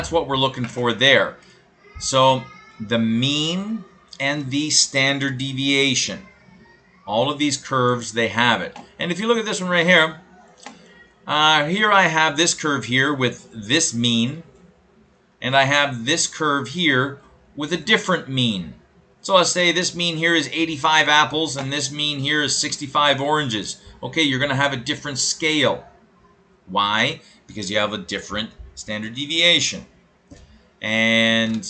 that's what we're looking for there. So the mean and the standard deviation, all of these curves, they have it. And if you look at this one right here, here I have this curve here with this mean, and I have this curve here with a different mean. So let's say this mean here is 85 apples and this mean here is 65 oranges. Okay, you're going to have a different scale. Why? Because you have a different standard deviation. And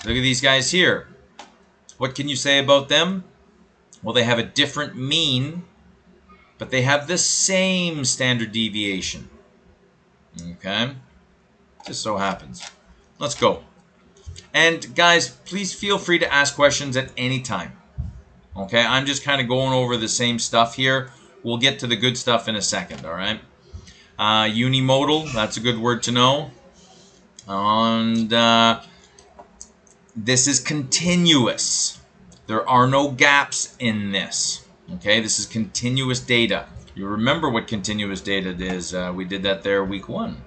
look at these guys here. What can you say about them? Well, they have a different mean, but they have the same standard deviation. Okay? Just so happens. Let's go. And guys, please feel free to ask questions at any time. Okay, I'm just kind of going over the same stuff here. We'll get to the good stuff in a second, all right? Unimodal, that's a good word to know. And this is continuous. There are no gaps in this. Okay, this is continuous data. You remember what continuous data is. We did that there week 1.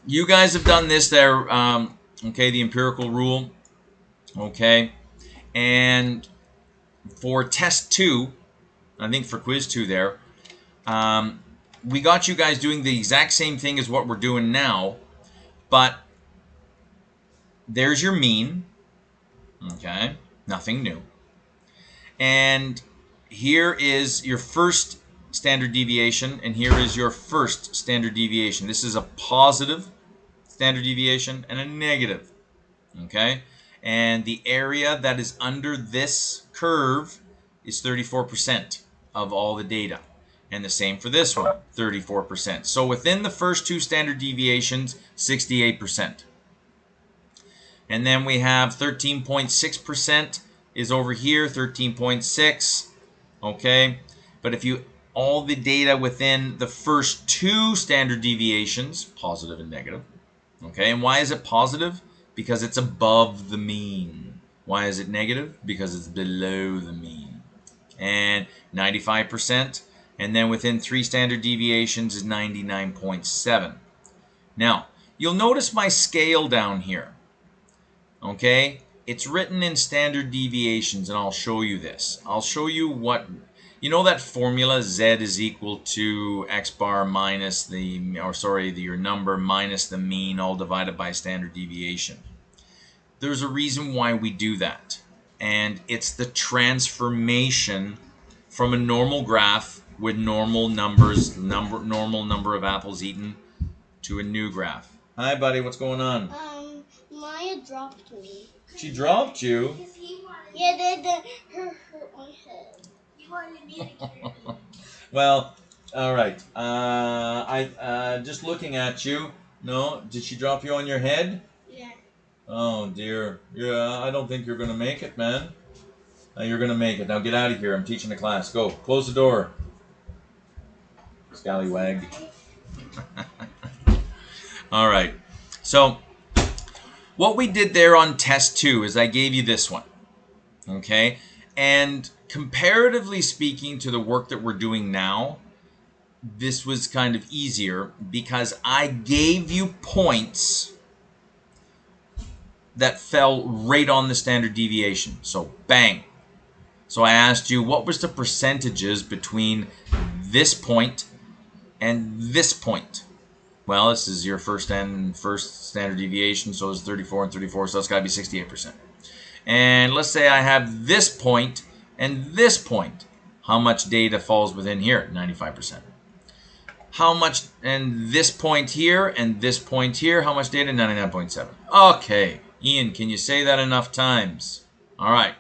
You guys have done this there, okay, the empirical rule, okay, and for test 2, I think for quiz 2 there, we got you guys doing the exact same thing as what we're doing now, but there's your mean, okay, nothing new, and here is your first standard deviation, and here is your first standard deviation. This is a positive standard deviation and a negative, okay? And the area that is under this curve is 34% of all the data. And the same for this one, 34%. So within the first 2 standard deviations, 68%. And then we have 13.6% is over here, 13.6, okay? But if you, all the data within the first 2 standard deviations, positive and negative, okay, and why is it positive? Because it's above the mean. Why is it negative? Because it's below the mean. And 95%, and then within 3 standard deviations is 99.7. Now, you'll notice my scale down here. Okay, it's written in standard deviations, and I'll show you this. I'll show you what, you know that formula, Z is equal to X bar minus the, or sorry, your number minus the mean all divided by standard deviation. There's a reason why we do that, and it's the transformation from a normal graph with normal numbers, normal number of apples eaten, to a new graph. Hi, buddy, what's going on? Maya dropped me. She dropped you? Yeah, that hurt my head. You wanted me to carry you. Well, all right. I just looking at you. No, did she drop you on your head? Yeah. Oh dear. Yeah, I don't think you're gonna make it, man. You're gonna make it. Now get out of here. I'm teaching the class. Go. Close the door. Scallywag. All right. So what we did there on test 2 is I gave you this one. Okay? And comparatively speaking to the work that we're doing now, this was kind of easier because I gave you points that fell right on the standard deviation. So bang. So I asked you, what was the percentages between this point and this point? Well, this is your first standard deviation, so it's 34 and 34, so it's got to be 68%. And let's say I have this point and this point. How much data falls within here? 95%. How much, and this point here and this point here, how much data? 99.7. Okay, Ian, can you say that enough times? All right.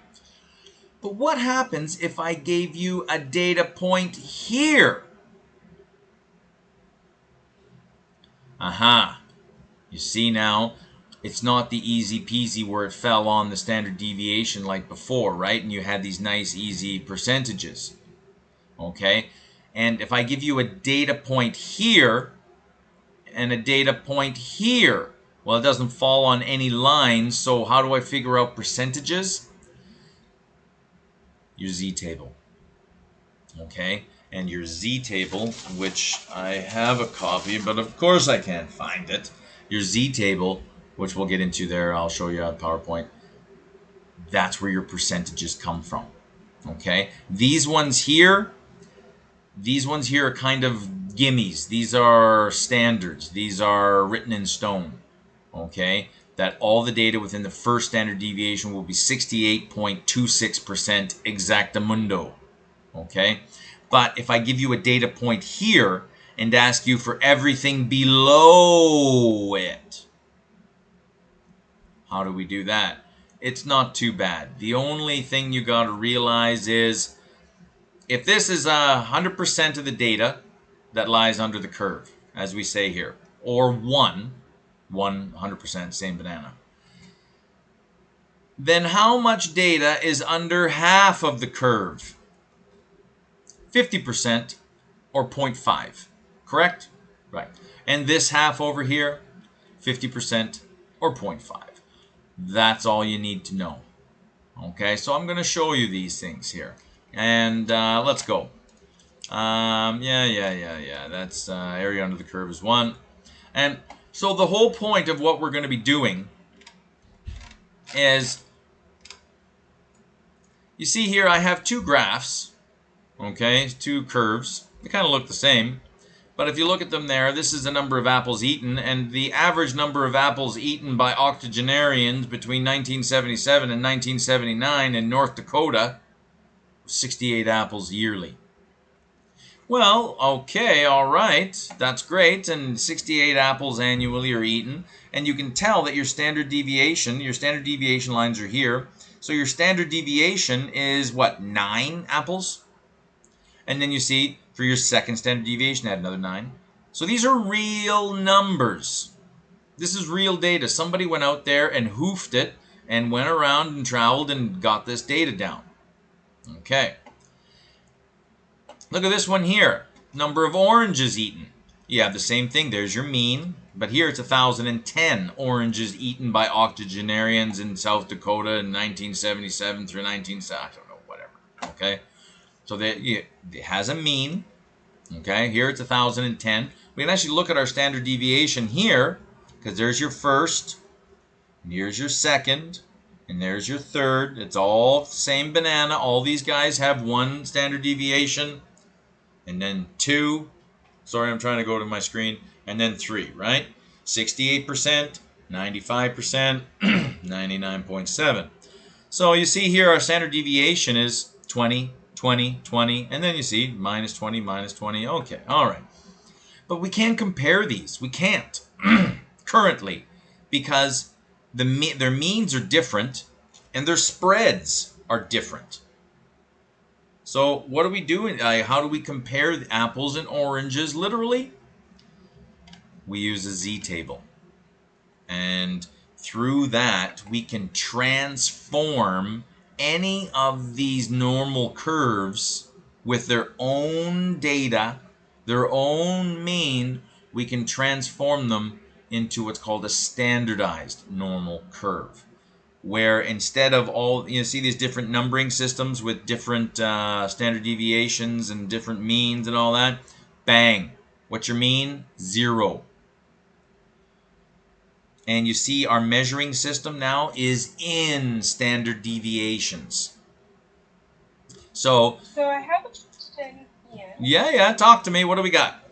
But what happens if I gave you a data point here? Aha. You see now, it's not the easy peasy where it fell on the standard deviation like before, right? And you had these nice easy percentages. Okay? And if I give you a data point here and a data point here, well, it doesn't fall on any lines, so how do I figure out percentages? Your z-table. Okay? And your z-table, which I have a copy, but of course I can't find it. Your Z table, which we'll get into there, I'll show you on PowerPoint. That's where your percentages come from. Okay, these ones here are kind of gimmies. These are standards. These are written in stone. Okay, that all the data within the first standard deviation will be 68.26% exactamundo. Okay, but if I give you a data point here and ask you for everything below it, how do we do that? It's not too bad. The only thing you got to realize is if this is 100% of the data that lies under the curve, as we say here, or 100%, same banana, then how much data is under half of the curve? 50% or 0.5, correct? Right. And this half over here, 50% or 0.5. That's all you need to know. Okay, so I'm going to show you these things here. And let's go. That's area under the curve is 1. And so the whole point of what we're going to be doing is, you see here I have two graphs, okay, two curves. They kind of look the same. But if you look at them there, this is the number of apples eaten, and the average number of apples eaten by octogenarians between 1977 and 1979 in North Dakota was 68 apples yearly. Well, okay, all right, that's great, and 68 apples annually are eaten, and you can tell that your standard deviation lines are here, so your standard deviation is, what, 9 apples? And then you see, for your second standard deviation, add another 9. So these are real numbers. This is real data. Somebody went out there and hoofed it and went around and traveled and got this data down. Okay. Look at this one here. Number of oranges eaten. You have the same thing. There's your mean. But here it's 1,010 oranges eaten by octogenarians in South Dakota in 1977 through 1970. I don't know, whatever. Okay. So it has a mean. Okay, here it's 1,010. We can actually look at our standard deviation here, because there's your first, and here's your second, and there's your third. It's all the same banana. All these guys have 1 standard deviation, and then 2. Sorry, I'm trying to go to my screen. And then 3, right? 68%, 95%, 99.7. So you see here our standard deviation is 20. 20, 20, and then you see minus 20, minus 20. Okay, all right. But we can't compare these. We can't currently, because their means are different and their spreads are different. So what do we do? How do we compare the apples and oranges literally? We use a Z table. And through that, we can transform any of these normal curves with their own data, their own mean. We can transform them into what's called a standardized normal curve, where instead of all, you see these different numbering systems with different standard deviations and different means and all that, bang, what's your mean? 0. And you see our measuring system now is in standard deviations. So I have a question, Ian. Yeah, talk to me. What do we got?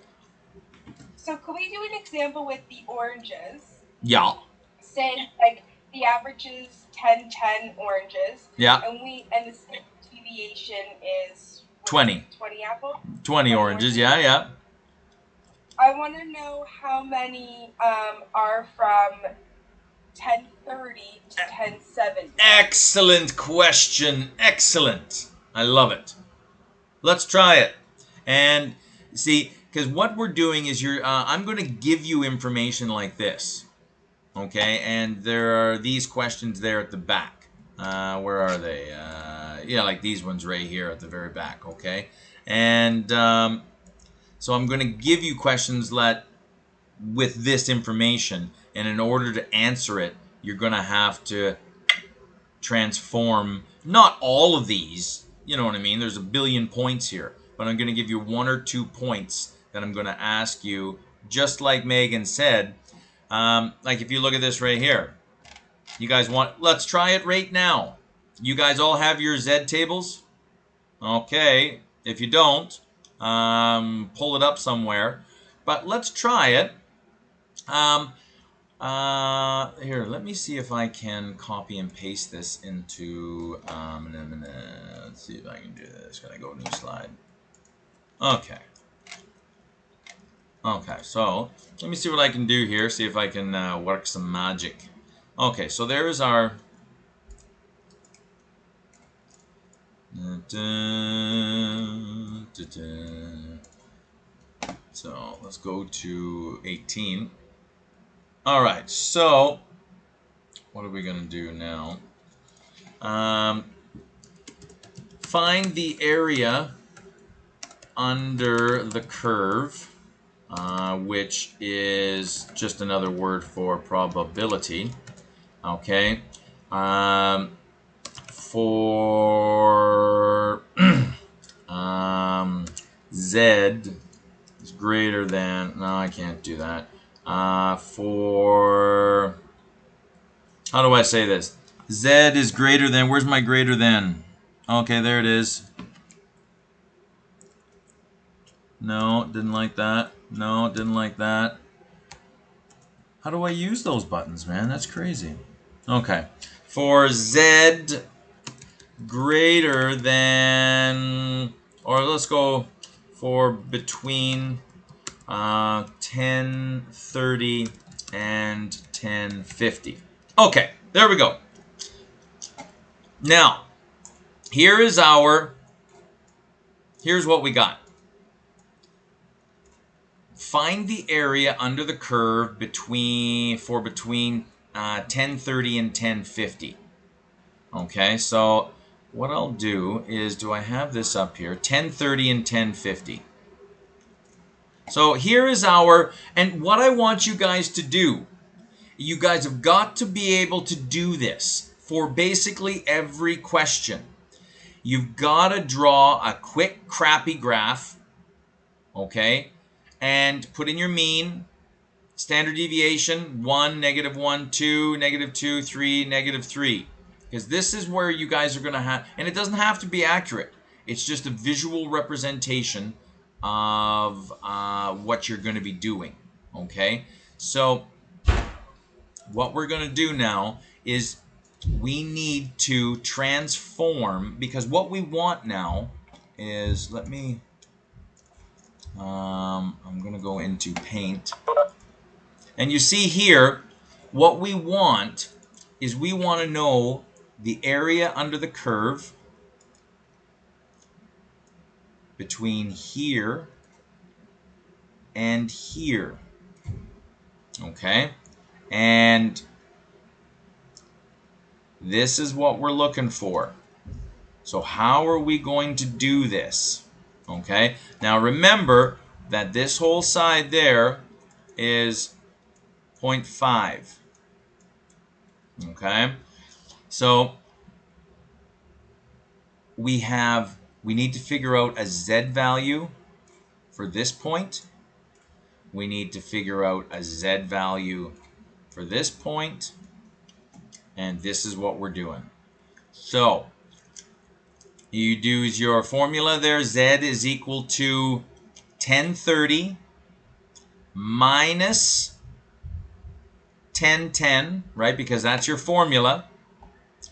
So could we do an example with the oranges? Yeah. Say like the average is 10 oranges. Yeah. And the standard deviation is 20. 20 apples? 20 oranges, yeah. I want to know how many are from 1030 to 1070. Excellent question. Excellent. I love it. Let's try it. And see, because what we're doing is I'm going to give you information like this. Okay, and there are these questions there at the back. Where are they? Yeah, like these ones right here at the very back. Okay, and so I'm going to give you questions with this information, and in order to answer it, you're going to have to transform not all of these. You know what I mean? There's a billion points here, but I'm going to give you 1 or 2 points that I'm going to ask you, just like Megan said. Like if you look at this right here, you guys want, let's try it right now. You guys all have your Z tables? Okay, if you don't, pull it up somewhere. But let's try it. Here, let me see if I can copy and paste this into, let's see if I can do this. Can I go new slide? Okay. Okay, so let me see what I can do here, see if I can work some magic. Okay, so there's our... So let's go to 18. All right, so what are we going to do now? Find the area under the curve, which is just another word for probability. Okay. For Z is greater than, no, I can't do that. For, how do I say this? Z is greater than, where's my greater than? Okay, there it is. No, didn't like that. No, didn't like that. How do I use those buttons, man? That's crazy. Okay. For Z greater than, or let's go for between 1030 and 1050. Okay, there we go. Now, here's what we got. Find the area under the curve between 1030 and 1050. Okay, so what I'll do is, do I have this up here? 1030 and 1050. So here is our, and what I want you guys to do, you guys have got to be able to do this for basically every question. You've got to draw a quick, crappy graph, okay, and put in your mean, standard deviation, 1, -1, 2, -2, 3, -3. Because this is where you guys are going to have, and it doesn't have to be accurate. It's just a visual representation of what you're going to be doing, okay? So what we're going to do now is we need to transform, because what we want now is, let me, I'm going to go into Paint. And you see here, what we want is we want to know the area under the curve between here and here. Okay? And this is what we're looking for. So how are we going to do this? Okay? Now remember that this whole side there is 0.5. Okay? So we need to figure out a Z value for this point. We need to figure out a Z value for this point. And this is what we're doing. So you do your formula there. Z is equal to 1030 minus 1010, right? Because that's your formula.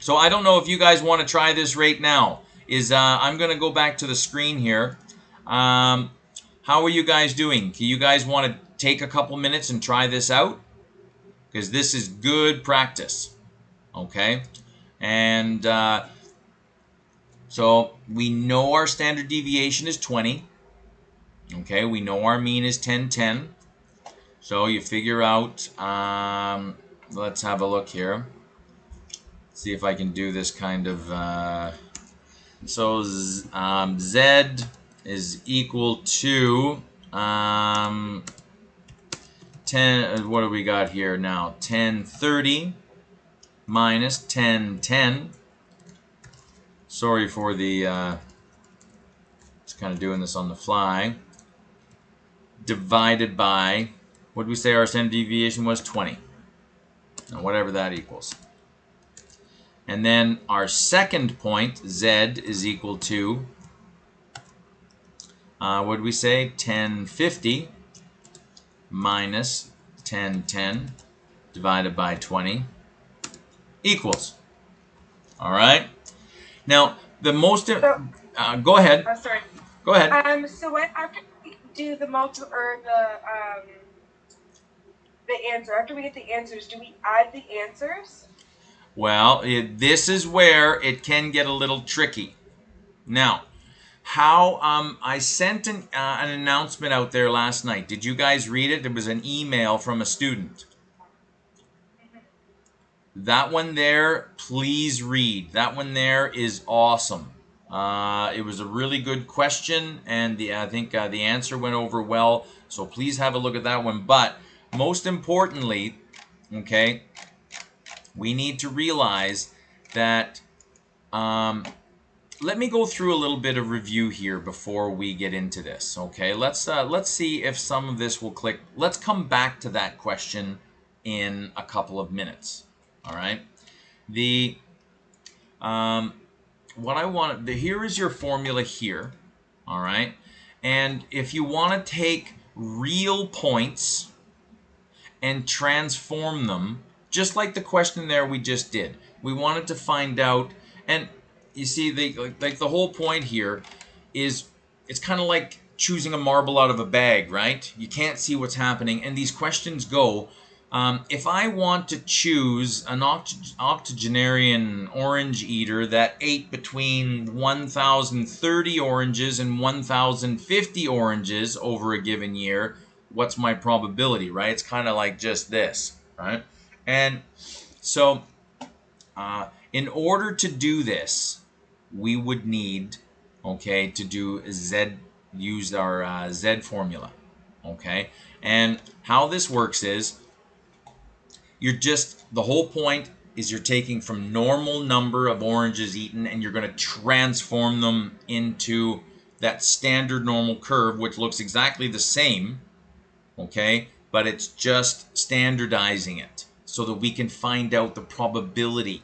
So I don't know if you guys want to try this right now. I'm going to go back to the screen here. How are you guys doing? Do you guys want to take a couple minutes and try this out? Because this is good practice. Okay? And so we know our standard deviation is 20. Okay? We know our mean is 1010. So you figure out, let's have a look here. See if I can do this kind of, Z is equal to 10, what do we got here now? 1030 minus 1010. Sorry for the, just kind of doing this on the fly. Divided by what did we say our standard deviation was? 20. Now, whatever that equals. And then our second point, z is equal to, what did we say? 1050 minus 1010 divided by 20 equals. All right. Now, the most... go ahead. Sorry. Go ahead. So what, after we do the the answer, after we get the answers, do we add the answers? Well, this is where it can get a little tricky. Now, how I sent an announcement out there last night. Did you guys read it? It was an email from a student. That one there, please read. That one there is awesome. It was a really good question, and I think the answer went over well. So please have a look at that one. But most importantly, okay, we need to realize that. Let me go through a little bit of review here before we get into this. Okay, let's see if some of this will click. Let's come back to that question in a couple of minutes. All right. What I want, here is your formula here. All right. And if you want to take real points and transform them, just like the question there we just did, we wanted to find out, and you see, the whole point here is it's kind of like choosing a marble out of a bag, right? You can't see what's happening, and these questions go, if I want to choose an octogenarian orange eater that ate between 1,030 oranges and 1,050 oranges over a given year, what's my probability, right? It's kind of like just this, right? And so in order to do this, we would need, okay, to do use our Z formula, okay? And how this works is, the whole point is you're taking from normal number of oranges eaten and you're going to transform them into that standard normal curve, which looks exactly the same, okay? But it's just standardizing it so that we can find out the probability.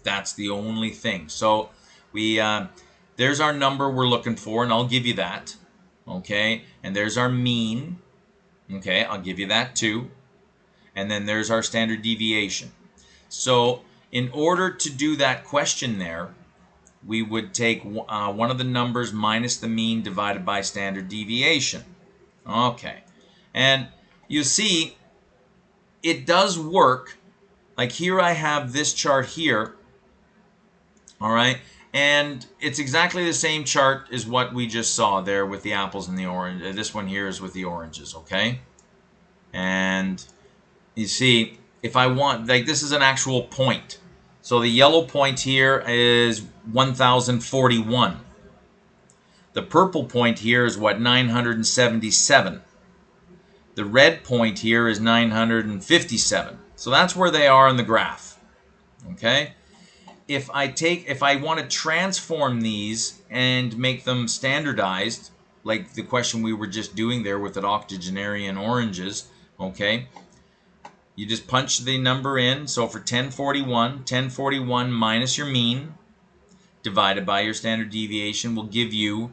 That's the only thing. So there's our number we're looking for, and I'll give you that, okay? And there's our mean, okay? I'll give you that too. And then there's our standard deviation. So in order to do that question there, we would take one of the numbers minus the mean divided by standard deviation. Okay. And you see, it does work. Like here I have this chart here, all right? And it's exactly the same chart as what we just saw there with the apples and the orange. This one here is with the oranges, okay? And you see, if I want, like this is an actual point. So the yellow point here is 1,041. The purple point here is what, 977. The red point here is 957. So that's where they are in the graph. Okay? If I want to transform these and make them standardized, like the question we were just doing there with the octogenarian oranges, okay? You just punch the number in. So for 1041 minus your mean divided by your standard deviation will give you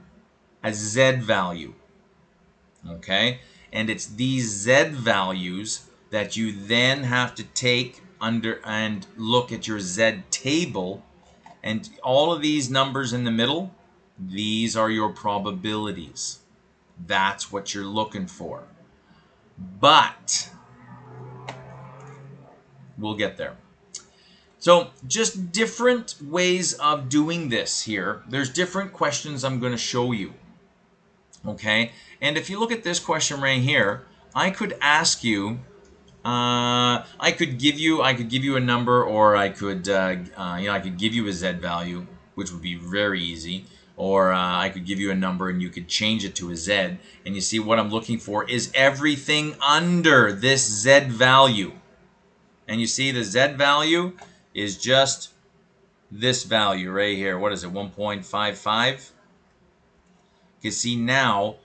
a Z value. Okay? And it's these Z values that you then have to take under and look at your Z table. And all of these numbers in the middle, these are your probabilities. That's what you're looking for. But we'll get there. So just different ways of doing this here. There's different questions I'm going to show you. Okay? And if you look at this question right here, I could ask you, I could give you a number, or I could I could give you a Z value, which would be very easy. Or I could give you a number and you could change it to a Z. And you see what I'm looking for is everything under this Z value. And you see the Z value is just this value right here. What is it, 1.55? You see now,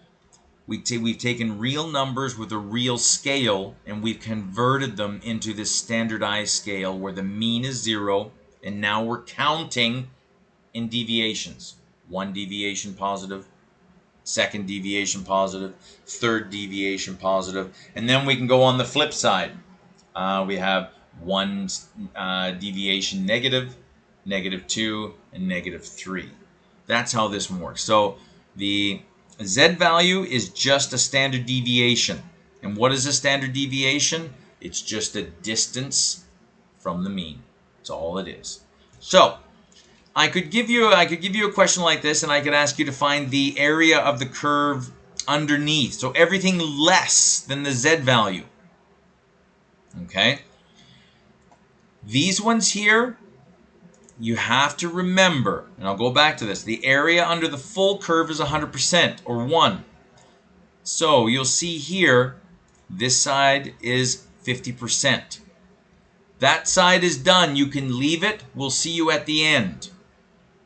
We've taken real numbers with a real scale and we've converted them into this standardized scale where the mean is 0, and now we're counting in deviations. 1 deviation positive, second deviation positive, third deviation positive, and then we can go on the flip side. We have 1 deviation negative, -2, and -3. That's how this works. So the Z value is just a standard deviation. And what is a standard deviation? It's just a distance from the mean. That's all it is. So I could give you a question like this, and I could ask you to find the area of the curve underneath. So everything less than the Z value. Okay? These ones here, you have to remember, and I'll go back to this, the area under the full curve is 100%, or 1. So you'll see here, this side is 50%. That side is done. You can leave it. We'll see you at the end.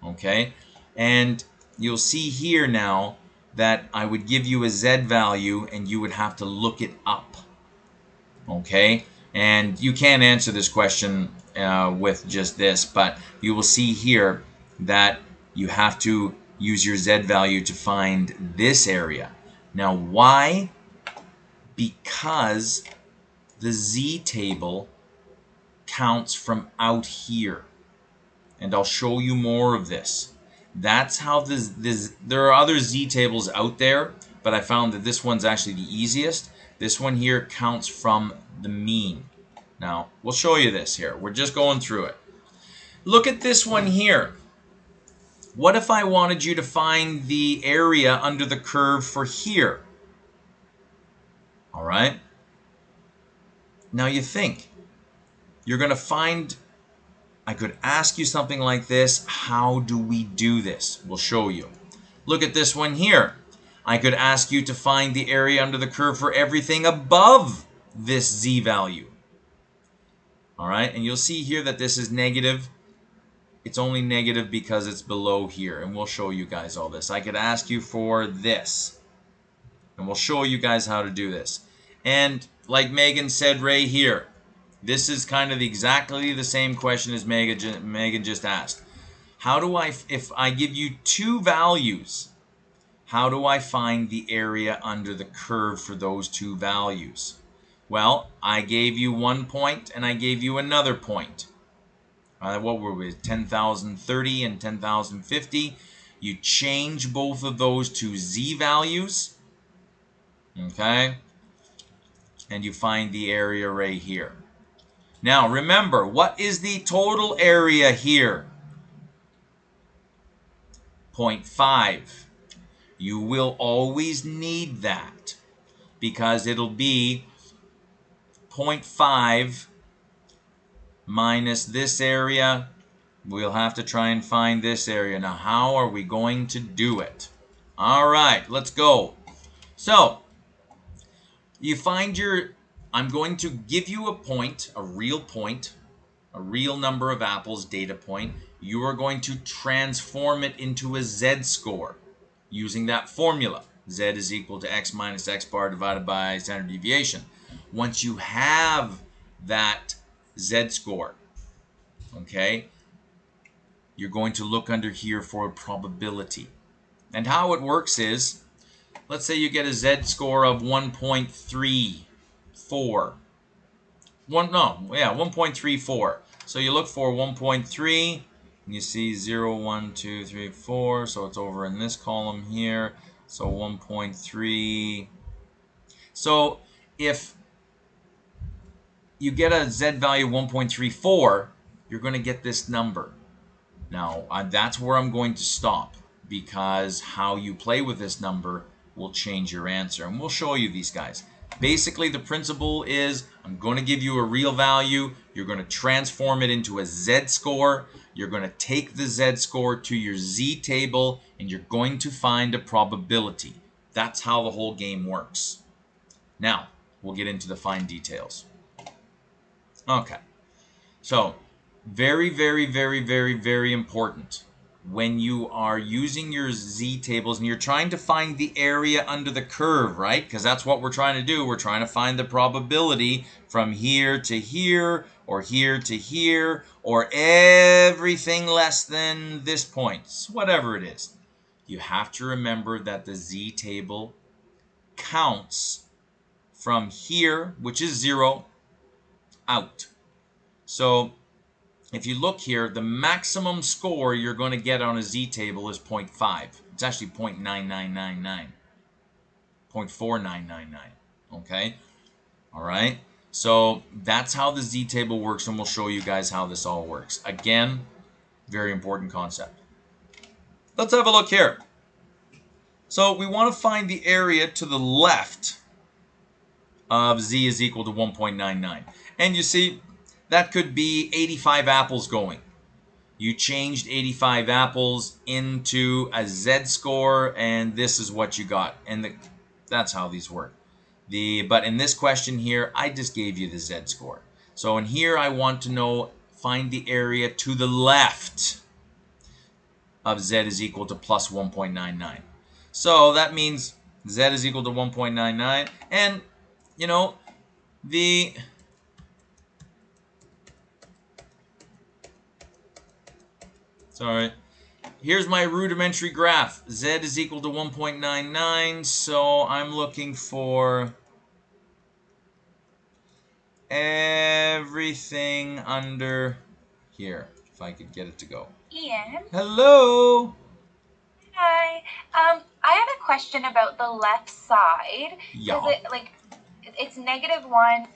Okay? And you'll see here now that I would give you a Z value and you would have to look it up. Okay? And you can't answer this question with just this, but you will see here that you have to use your Z value to find this area. Now, why? Because the Z table counts from out here. And I'll show you more of this. That's how there are other Z tables out there, but I found that this one's actually the easiest. This one here counts from the mean. Now, we'll show you this here. We're just going through it. Look at this one here. What if I wanted you to find the area under the curve for here? All right. Now you think. You're going to find, I could ask you something like this. How do we do this? We'll show you. Look at this one here. I could ask you to find the area under the curve for everything above this Z value. All right, and you'll see here that this is negative. It's only negative because it's below here, and we'll show you guys all this. I could ask you for this, and we'll show you guys how to do this. And like Megan said right here, this is kind of exactly the same question as Megan just asked. How do I, if I give you 2 values, how do I find the area under the curve for those 2 values? Well, I gave you 1 point and I gave you another point. What were we? 10,030 and 10,050. You change both of those to Z values. Okay? And you find the area right here. Now, remember, what is the total area here? 0.5. You will always need that because it'll be 0.5 minus this area. We'll have to try and find this area. Now, how are we going to do it? All right, let's go. So, you find your, I'm going to give you a point, a real number of apples, data point. You are going to transform it into a Z-score using that formula. Z is equal to x minus x bar divided by standard deviation. Once you have that Z-score, okay, you're going to look under here for a probability. And how it works is, let's say you get a Z-score of 1.34. 1.34. So you look for 1.3, and you see 0, 1, 2, 3, 4. So it's over in this column here. So 1.3. So if you get a Z value 1.34, you're going to get this number. Now, that's where I'm going to stop, because how you play with this number will change your answer. And we'll show you these guys. Basically, the principle is I'm going to give you a real value. You're going to transform it into a Z-score. You're going to take the Z-score to your Z table, and you're going to find a probability. That's how the whole game works. Now, we'll get into the fine details. Okay. So, very, very, very, very, very important. when you are using your z-tables and you're trying to find the area under the curve, right? Because that's what we're trying to do. We're trying to find the probability from here to here, or here to here, or everything less than this point, whatever it is. You have to remember that the z-table counts from here, which is 0, out. So if you look here, the maximum score you're going to get on a z-table is 0.5. It's actually 0.9999. 0.4999. Okay? All right? So that's how the z-table works, and we'll show you guys how this all works. Again, very important concept. Let's have a look here. So we want to find the area to the left of z is equal to 1.99. And you see, that could be 85 apples going. You changed 85 apples into a z-score, and this is what you got. And that's how these work. But in this question here, I just gave you the z-score. So in here, I want to find the area to the left of z is equal to plus 1.99. So that means z is equal to 1.99. And, you know, sorry. Here's my rudimentary graph. Z is equal to 1.99. So I'm looking for everything under here. If I could get it to go. Ian. Hello. Hi. I had a question about the left side. Yeah. It's -1,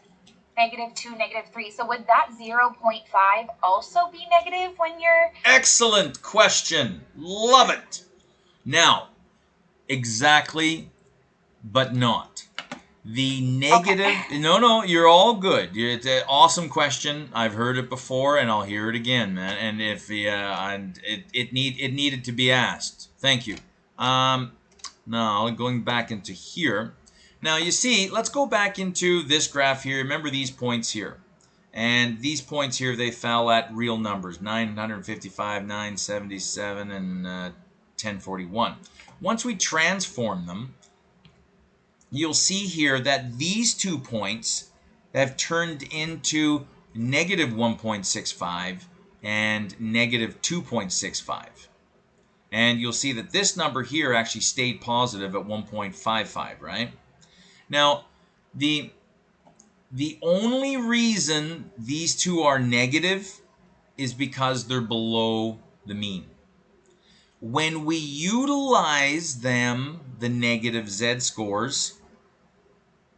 -2, -3. So would that 0.5 also be negative when you're... Excellent question. Love it. Now, exactly, but not. The negative... Okay. No, you're all good. It's an awesome question. I've heard it before, and I'll hear it again, man. And if it needed to be asked. Thank you. Now, going back into here. Now, you see, let's go back into this graph here. Remember these points here. And these points here, they fell at real numbers. 955, 977, and 1041. Once we transform them, you'll see here that these 2 points have turned into negative 1.65 and negative 2.65. And you'll see that this number here actually stayed positive at 1.55, right? Now, the only reason these two are negative is because they're below the mean. When we utilize them, the negative z-scores,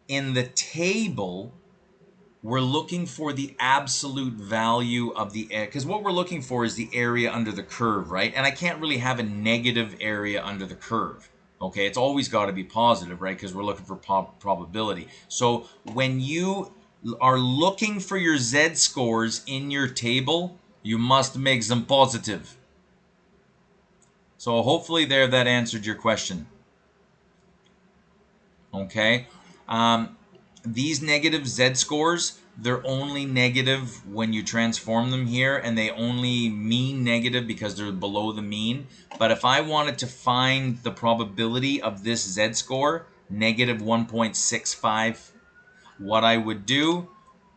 in the table, we're looking for the absolute value of the area, because what we're looking for is the area under the curve, right? And I can't really have a negative area under the curve. Okay, it's always got to be positive, right? Because we're looking for probability. So when you are looking for your z-scores in your table, you must make them positive. So hopefully that answered your question. Okay. These negative z-scores, they're only negative when you transform them here, and they only mean negative because they're below the mean. But if I wanted to find the probability of this z-score, negative 1.65, what I would do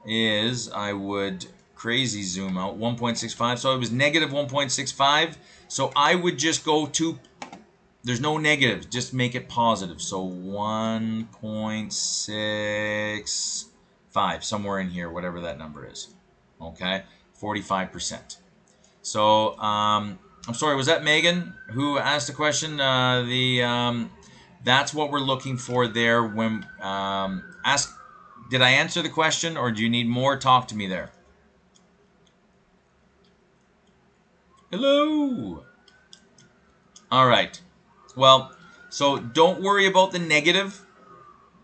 is I would crazy zoom out 1.65. So it was negative 1.65. So I would just go to... There's no negatives, just make it positive. So 1.65, somewhere in here, whatever that number is. Okay, 45%. So, I'm sorry, was that Megan who asked the question? That's what we're looking for there. When did I answer the question, or do you need more? Talk to me there. Hello. All right. Well, so don't worry about the negative,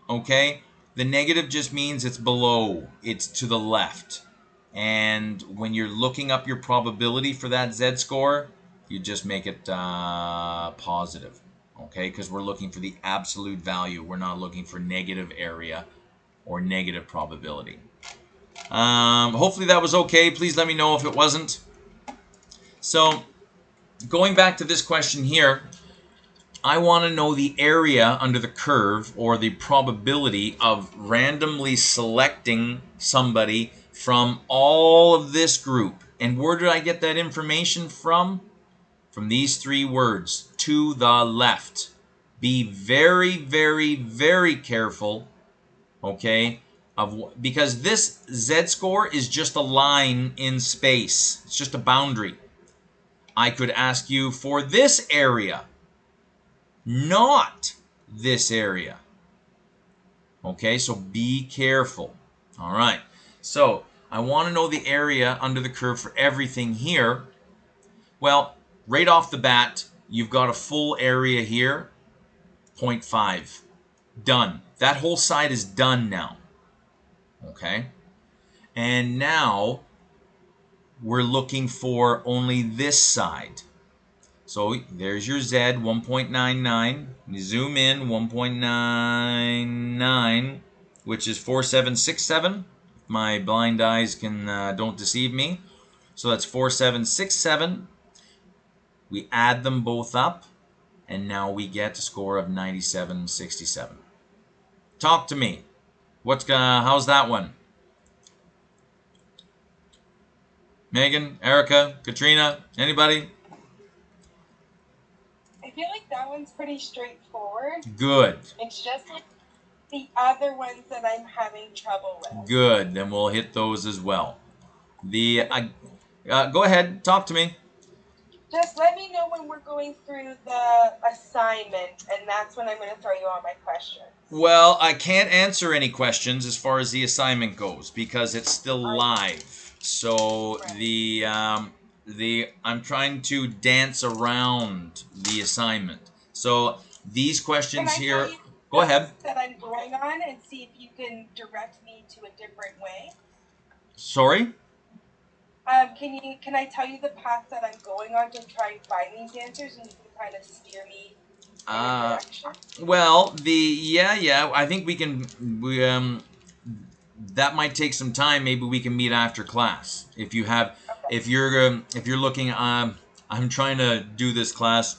okay? The negative just means it's below, it's to the left. And when you're looking up your probability for that z-score, you just make it positive, okay? Because we're looking for the absolute value. We're not looking for negative area or negative probability. Hopefully that was okay. Please let me know if it wasn't. So going back to this question here, I want to know the area under the curve, or the probability of randomly selecting somebody from all of this group. And where did I get that information from? From these three words: to the left. Be very, very, very careful, okay, because this z-score is just a line in space. It's just a boundary. I could ask you for this area, not this area. Okay, so be careful. All right, so I want to know the area under the curve for everything here. Well, right off the bat, you've got a full area here, 0.5. Done. That whole side is done now. Okay, and now we're looking for only this side. So there's your Z, 1.99. You zoom in, 1.99, which is 4767. My blind eyes can don't deceive me. So that's 4767. We add them both up, and now we get a score of 9767. Talk to me. How's that one? Megan, Erica, Katrina, anybody? I feel like that one's pretty straightforward. Good. It's just like the other ones that I'm having trouble with. Good. Then we'll hit those as well. Go ahead. Talk to me. Just let me know when we're going through the assignment, and that's when I'm going to throw you all my questions. Well, I can't answer any questions as far as the assignment goes because it's still live. So Right. I'm trying to dance around the assignment. So these questions Can I here. tell you Go ahead. that I'm going on and see if you can direct me to a different way? Sorry? Can I tell you the path that I'm going on to try and find these answers, and you can kind of steer me in a direction? Well, I think we can. That might take some time. Maybe we can meet after class. If you have, Okay. if you're looking, I'm trying to do this class.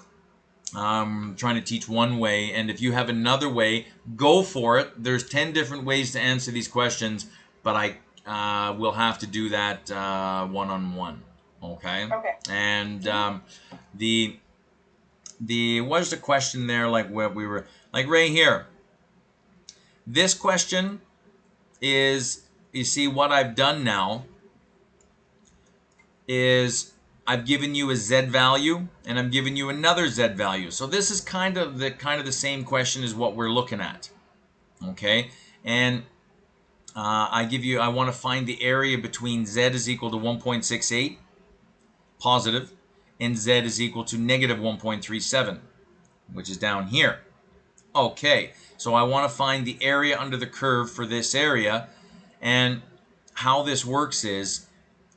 I'm trying to teach one way, and if you have another way, go for it. There's 10 different ways to answer these questions, but I will have to do that one-on-one. Okay. Okay. And what's the question there? Like what we were like right here. This question is, you see what I've done now is I've given you a Z value and I'm giving you another Z value. So this is kind of the same question as what we're looking at. Okay, and I want to find the area between Z is equal to 1.68 positive and Z is equal to negative 1.37, which is down here. Okay, so I want to find the area under the curve for this area, and how this works is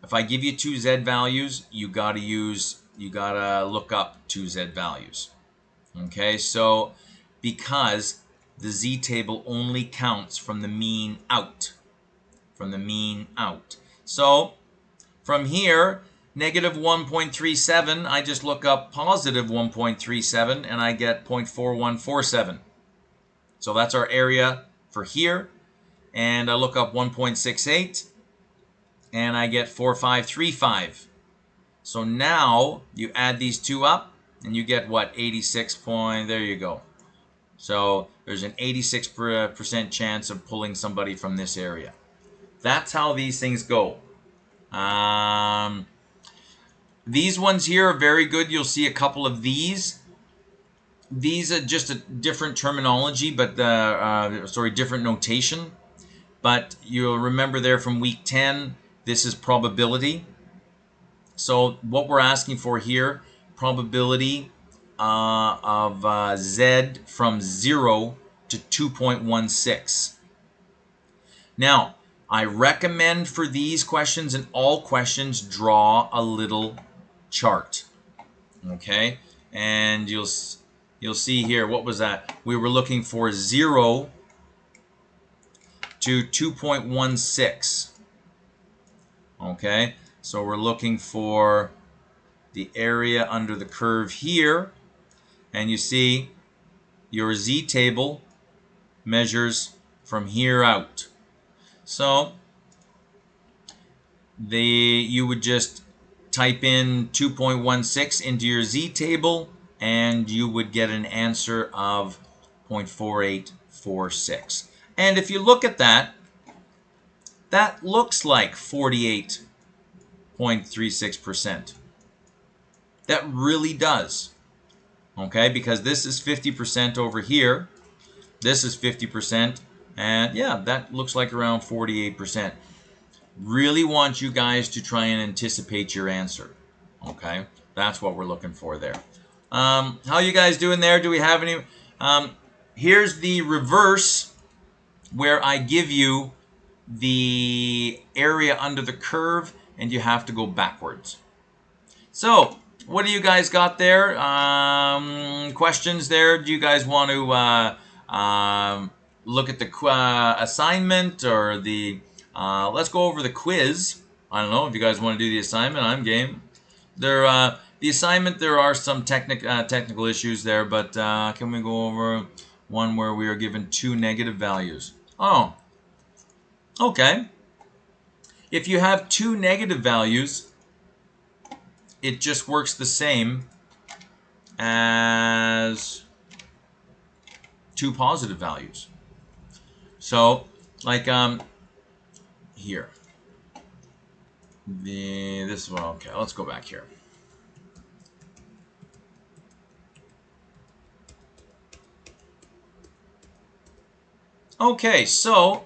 if I give you two Z values, you gotta look up two Z values. Okay, so because the Z table only counts from the mean out. So from here, negative 1.37, I just look up positive 1.37 and I get 0.4147. So that's our area for here. And I look up 1.68 and I get 4535. So now you add these two up and you get what? 86 point, there you go. So there's an 86% chance of pulling somebody from this area. That's how these things go. These ones here are very good. You'll see a couple of these. These are just a different terminology, but different notation. But you'll remember there from week 10, this is probability. So what we're asking for here, probability of Z from 0 to 2.16. Now, I recommend for these questions and all questions, draw a little chart. Okay, and you'll see here, what was that? We were looking for 0 to 2.16. Okay, so we're looking for the area under the curve here, and you see your z-table measures from here out. So you would just type in 2.16 into your z-table, and you would get an answer of 0.4846. And if you look at that, that looks like 48.36%. That really does. Okay, because this is 50% over here. This is 50%. And yeah, that looks like around 48%. Really want you guys to try and anticipate your answer. Okay, that's what we're looking for there. How you guys doing there? Do we have any? Here's the reverse, where I give you the area under the curve, and you have to go backwards. So, what do you guys got there? Questions there? Do you guys want to look at the assignment or the? Let's go over the quiz. I don't know if you guys want to do the assignment. I'm game. The assignment, there are some technical issues there, but can we go over one where we are given 2 negative values? Oh, okay. If you have 2 negative values, it just works the same as 2 positive values. So, like here. This one. Okay, let's go back here. Okay, so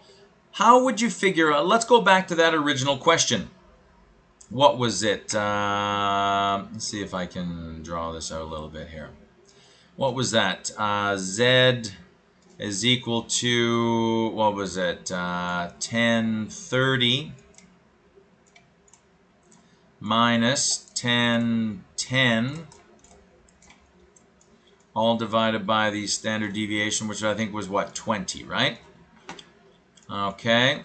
how would you figure out? Let's go back to that original question. What was it? Let's see if I can draw this out a little bit here. What was that? Z is equal to, what was it? 1030 minus 1010, all divided by the standard deviation, which I think was what, 20, right? Okay.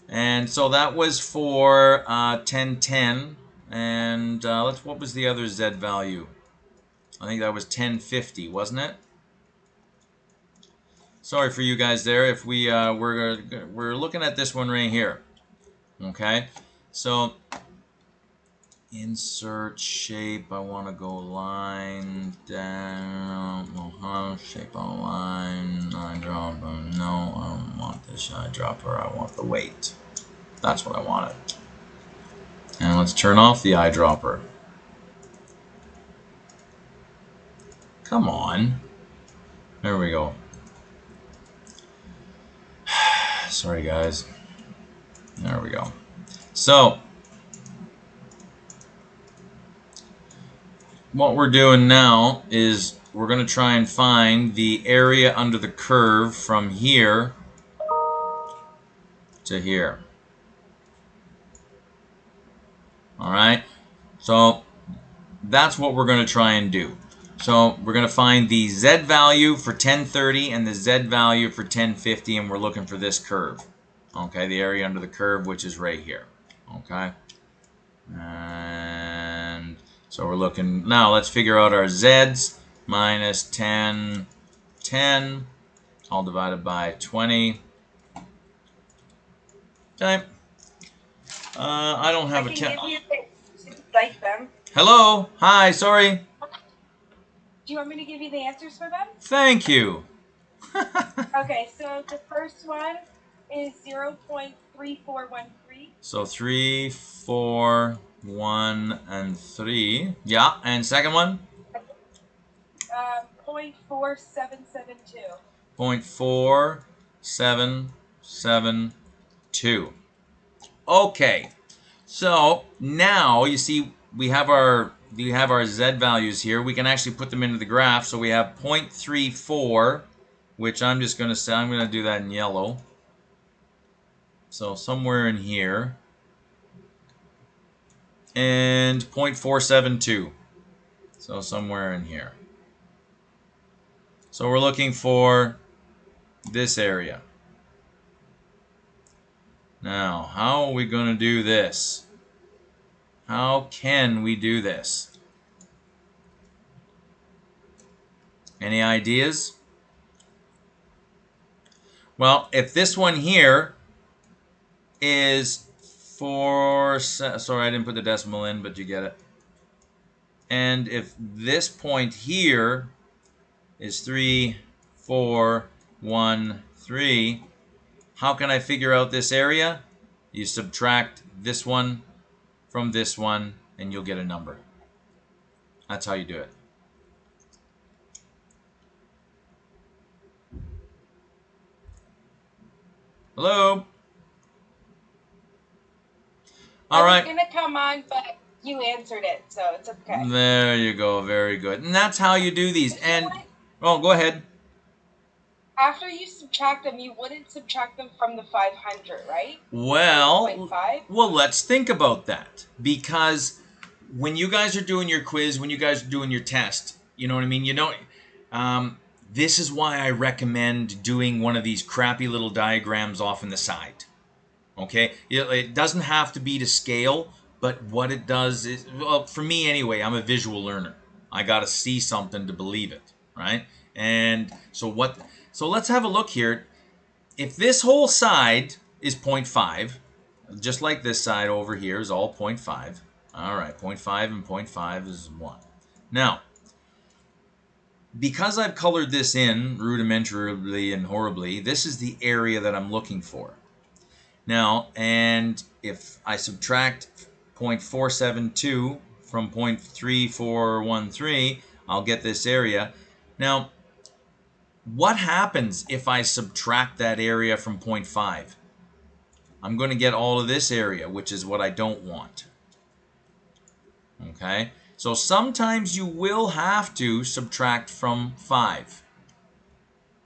And so that was for 1010, and what was the other Z value? I think that was 1050, wasn't it? Sorry for you guys there. If we're looking at this one right here. Okay, so insert shape. I want to go line down. Shape on line. Eyedropper. No, I don't want this eyedropper. I want the weight. That's what I wanted. And let's turn off the eyedropper. Come on. There we go. Sorry, guys. There we go. So, what we're doing now is we're going to try and find the area under the curve from here to here. Alright, so that's what we're going to try and do. So we're going to find the Z value for 1030 and the Z value for 1050, and we're looking for this curve. Okay, the area under the curve, which is right here. Okay, and so we're looking, now let's figure out our Z's. Minus 10, 10, all divided by 20. Okay. I don't have a 10. Hello. Hi. Sorry. Do you want me to give you the answers for them? Thank you. Okay, so the first one is 0.3413. So 3, 4, 1, and 3. Yeah. And second one? 0.4772. 0.4772. Okay. So now you see we have our Z values here. We can actually put them into the graph. So we have 0.34, which I'm just going to say, I'm going to do that in yellow. So somewhere in here. And 0.472. So somewhere in here. So we're looking for this area. Now, how are we going to do this? How can we do this? Any ideas? Well, if this one here is 4, sorry, I didn't put the decimal in, but you get it. And if this point here is 3, 4, 1, 3, how can I figure out this area? You subtract this one from this one, and you'll get a number. That's how you do it. Hello? All right. I was going to come on, but you answered it, so it's okay. There you go. Very good. And that's how you do these. And oh, go ahead. After you subtract them, you wouldn't subtract them from the 500, right? Well, 0.5? well, let's think about that. Because when you guys are doing your quiz, when you guys are doing your test, you know what I mean? You know, this is why I recommend doing one of these crappy little diagrams off in the side. Okay? It doesn't have to be to scale, but what it does is, well, for me anyway, I'm a visual learner. I got to see something to believe it, right? And so let's have a look here. If this whole side is 0.5, just like this side over here is all 0.5. All right, 0.5 and 0.5 is 1. Now, because I've colored this in rudimentarily and horribly, this is the area that I'm looking for. Now, and if I subtract 0.472 from 0.3413, I'll get this area. Now, what happens if I subtract that area from 0.5? I'm going to get all of this area, which is what I don't want. Okay? So sometimes you will have to subtract from 5.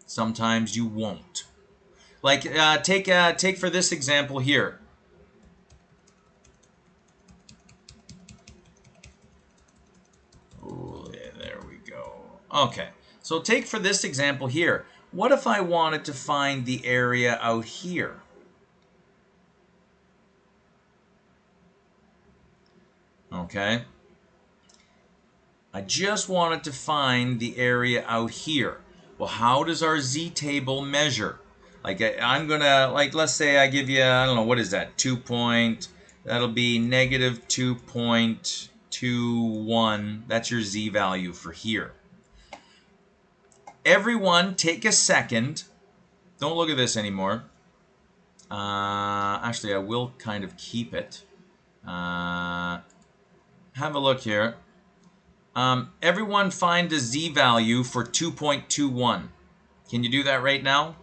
Sometimes you won't. Like, take for this example here. Oh, yeah, there we go. Okay. So take for this example here. What if I wanted to find the area out here? Okay. I just wanted to find the area out here. Well, how does our z-table measure? Like, I'm going to, like, let's say I give you, I don't know, what is that? That'll be negative 2.21. That's your z value for here. Everyone, take a second. Don't look at this anymore. Actually, I will kind of keep it. Have a look here. Everyone find a z value for 2.21. Can you do that right now?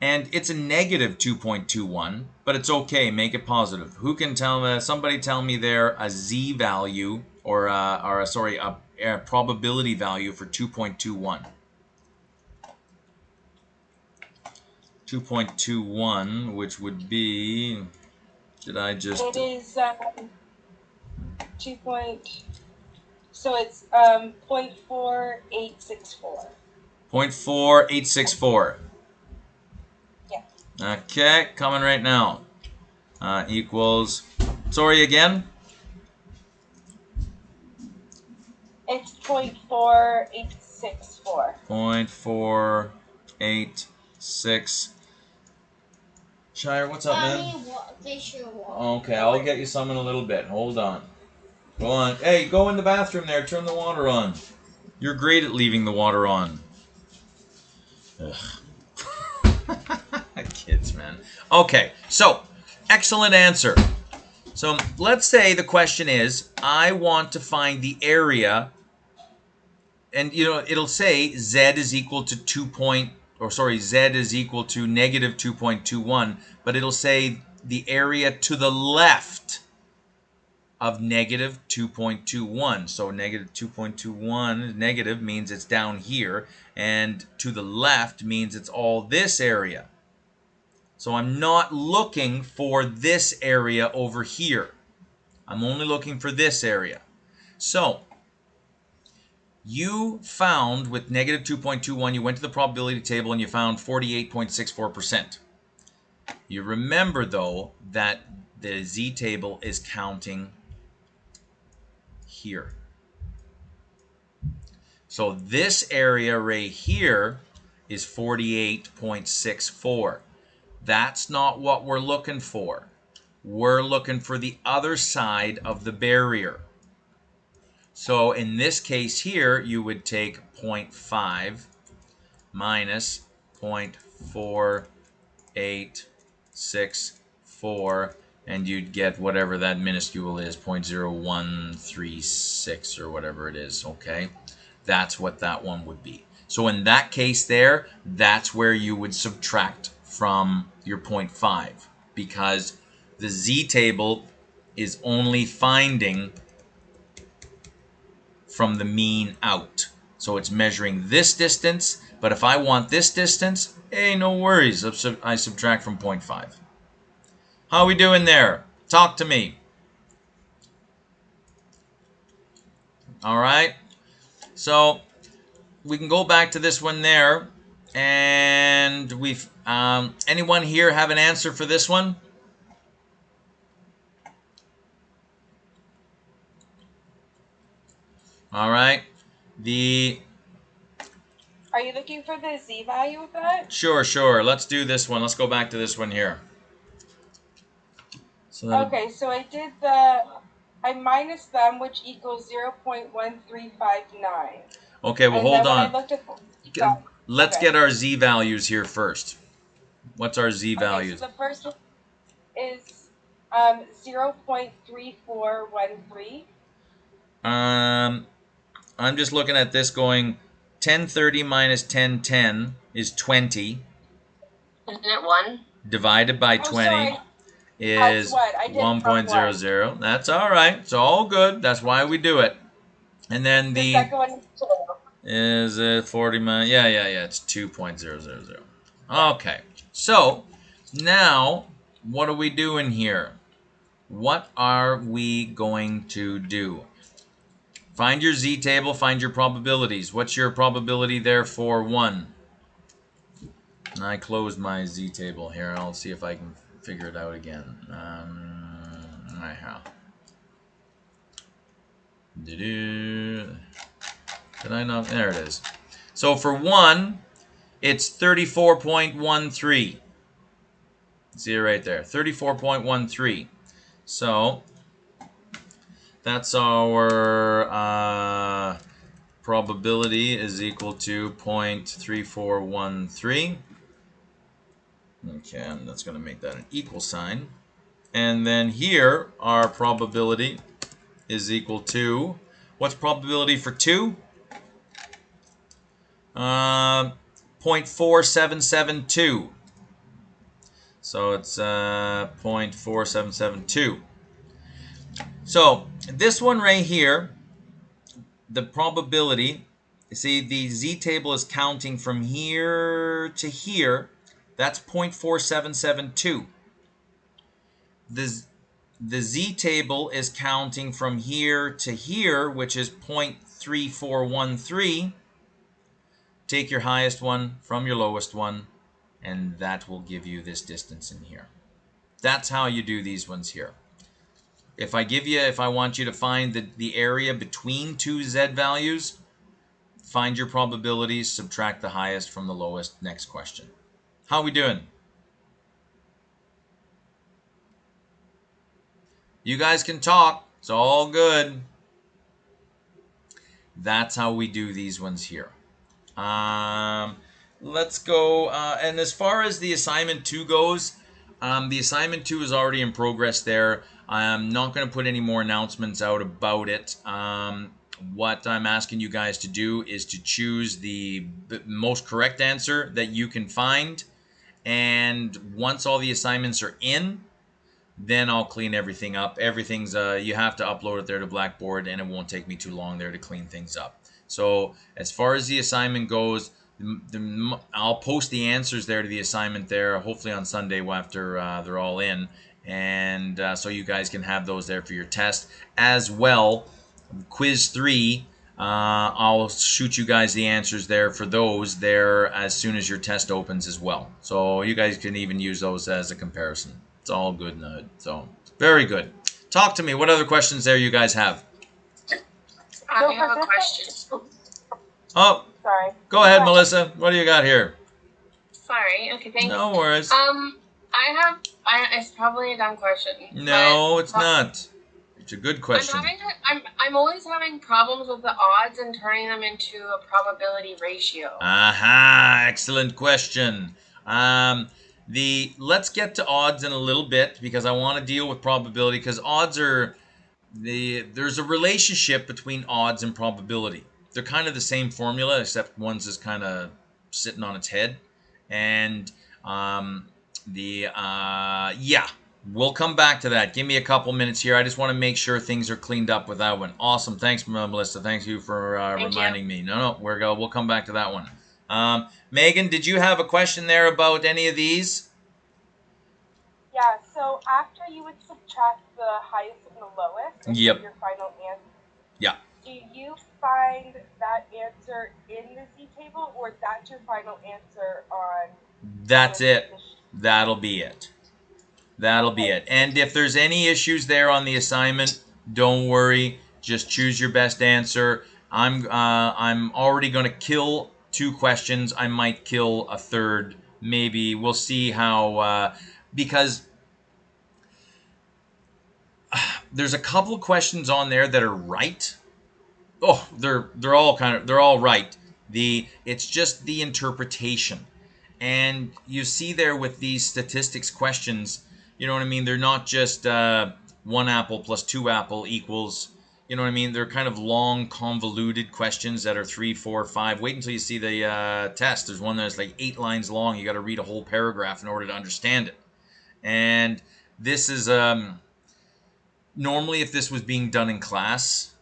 And it's a negative 2.21, but it's okay. Make it positive. Who can tell me? Somebody tell me there a z value or a probability value for 2.21. 2.21, which would be, did I just... It is 0.4864. 0.4864. Yeah. Okay, coming right now. Equals, sorry again? It's 0.4864. 0.486. Shire, what's up, man? Visual. Okay, I'll get you some in a little bit. Hold on. Go on. Hey, go in the bathroom there. Turn the water on. You're great at leaving the water on. Ugh. Kids, man. Okay, so, excellent answer. So, let's say the question is, I want to find the area, and, you know, it'll say z is equal to z is equal to negative 2.21, but it'll say the area to the left of negative 2.21. So negative 2.21 negative means it's down here, and to the left means it's all this area. So I'm not looking for this area over here. I'm only looking for this area. So you found with negative 2.21, you went to the probability table and you found 48.64%. You remember, though, that the z-table is counting here. So this area right here is 48.64. That's not what we're looking for. We're looking for the other side of the barrier. So in this case here, you would take 0.5 minus 0.4864, and you'd get whatever that minuscule is, 0.0136 or whatever it is, okay? That's what that one would be. So in that case there, that's where you would subtract from your 0.5, because the z-table is only finding from the mean out. So it's measuring this distance, but if I want this distance, hey, no worries. I subtract from 0.5. How are we doing there? Talk to me. All right. So we can go back to this one there, and we've anyone here have an answer for this one? All right. Are you looking for the z value of that? Sure. Let's do this one. Let's go back to this one here. So okay, so I minus them, which equals 0.1359. Okay, well, hold on. Let's okay. get our z values here first. What's our z values? So the first one is 0.3413. I'm just looking at this going 1030 minus 1010 is 20. Isn't it 1? Divided by 20 is 1.00. That's all right. It's all good. That's why we do it. And then the second one is 40 minus, yeah, it's 2.000. Okay, so now what are we doing here? What are we going to do? Find your z-table, find your probabilities. What's your probability there for 1? I closed my z-table here. I'll see if I can figure it out again. I have. Did I not? There it is. So for 1, it's 34.13. See it right there, 34.13. So that's our probability is equal to 0.3413. Okay, and that's going to make that an equal sign. And then here, our probability is equal to, what's probability for 2? 0.4772. So it's 0.4772. So this one right here, the probability, you see the z-table is counting from here to here. That's 0.4772. The z-table is counting from here to here, which is 0.3413. Take your highest one from your lowest one, and that will give you this distance in here. That's how you do these ones here. If I want you to find the area between two z values, find your probabilities, subtract the highest from the lowest. Next question. How are we doing? You guys can talk. It's all good. That's how we do these ones here. Let's go. And as far as the assignment 2 goes, the assignment 2 is already in progress there. I'm not going to put any more announcements out about it. What I'm asking you guys to do is to choose the most correct answer that you can find. And once all the assignments are in, then I'll clean everything up. Everything's, you have to upload it there to Blackboard, and it won't take me too long there to clean things up. So as far as the assignment goes, I'll post the answers there to the assignment there, hopefully on Sunday after they're all in. And so you guys can have those there for your test. As well, quiz 3, I'll shoot you guys the answers there for those there as soon as your test opens as well. So you guys can even use those as a comparison. It's all good in the hood. So very good. Talk to me. What other questions there you guys have? I have a question. Oh, Sorry. go ahead, Melissa. What do you got here? Sorry. Okay, thanks. No worries. It's probably a dumb question. No, it's not. It's a good question. I'm always having problems with the odds and turning them into a probability ratio. Aha, excellent question. Let's get to odds in a little bit because I want to deal with probability because odds are there's a relationship between odds and probability. They're kind of the same formula except one's is kind of sitting on its head, and yeah, we'll come back to that. Give me a couple minutes here. I just want to make sure things are cleaned up with that one. Awesome. Thanks, Melissa. Thank you for reminding me. No, we'll come back to that one. Megan, did you have a question there about any of these? Yeah, so after you would subtract the highest and the lowest and Yep. get your final answer, Yeah. do you find that answer in the Z table, or that's your final answer on... That's it. That'll be it. That'll be it. And if there's any issues there on the assignment, don't worry. Just choose your best answer. I'm already going to kill 2 questions. I might kill a third. Maybe we'll see how because there's a couple of questions on there that are right. Oh, they're all right. It's just the interpretation. And you see there with these statistics questions, you know what I mean? They're not just 1 apple plus 2 apple equals, you know what I mean? They're kind of long, convoluted questions that are 3, 4, 5. Wait until you see the test. There's one that's like 8 lines long. You got to read a whole paragraph in order to understand it. And this is normally if this was being done in class,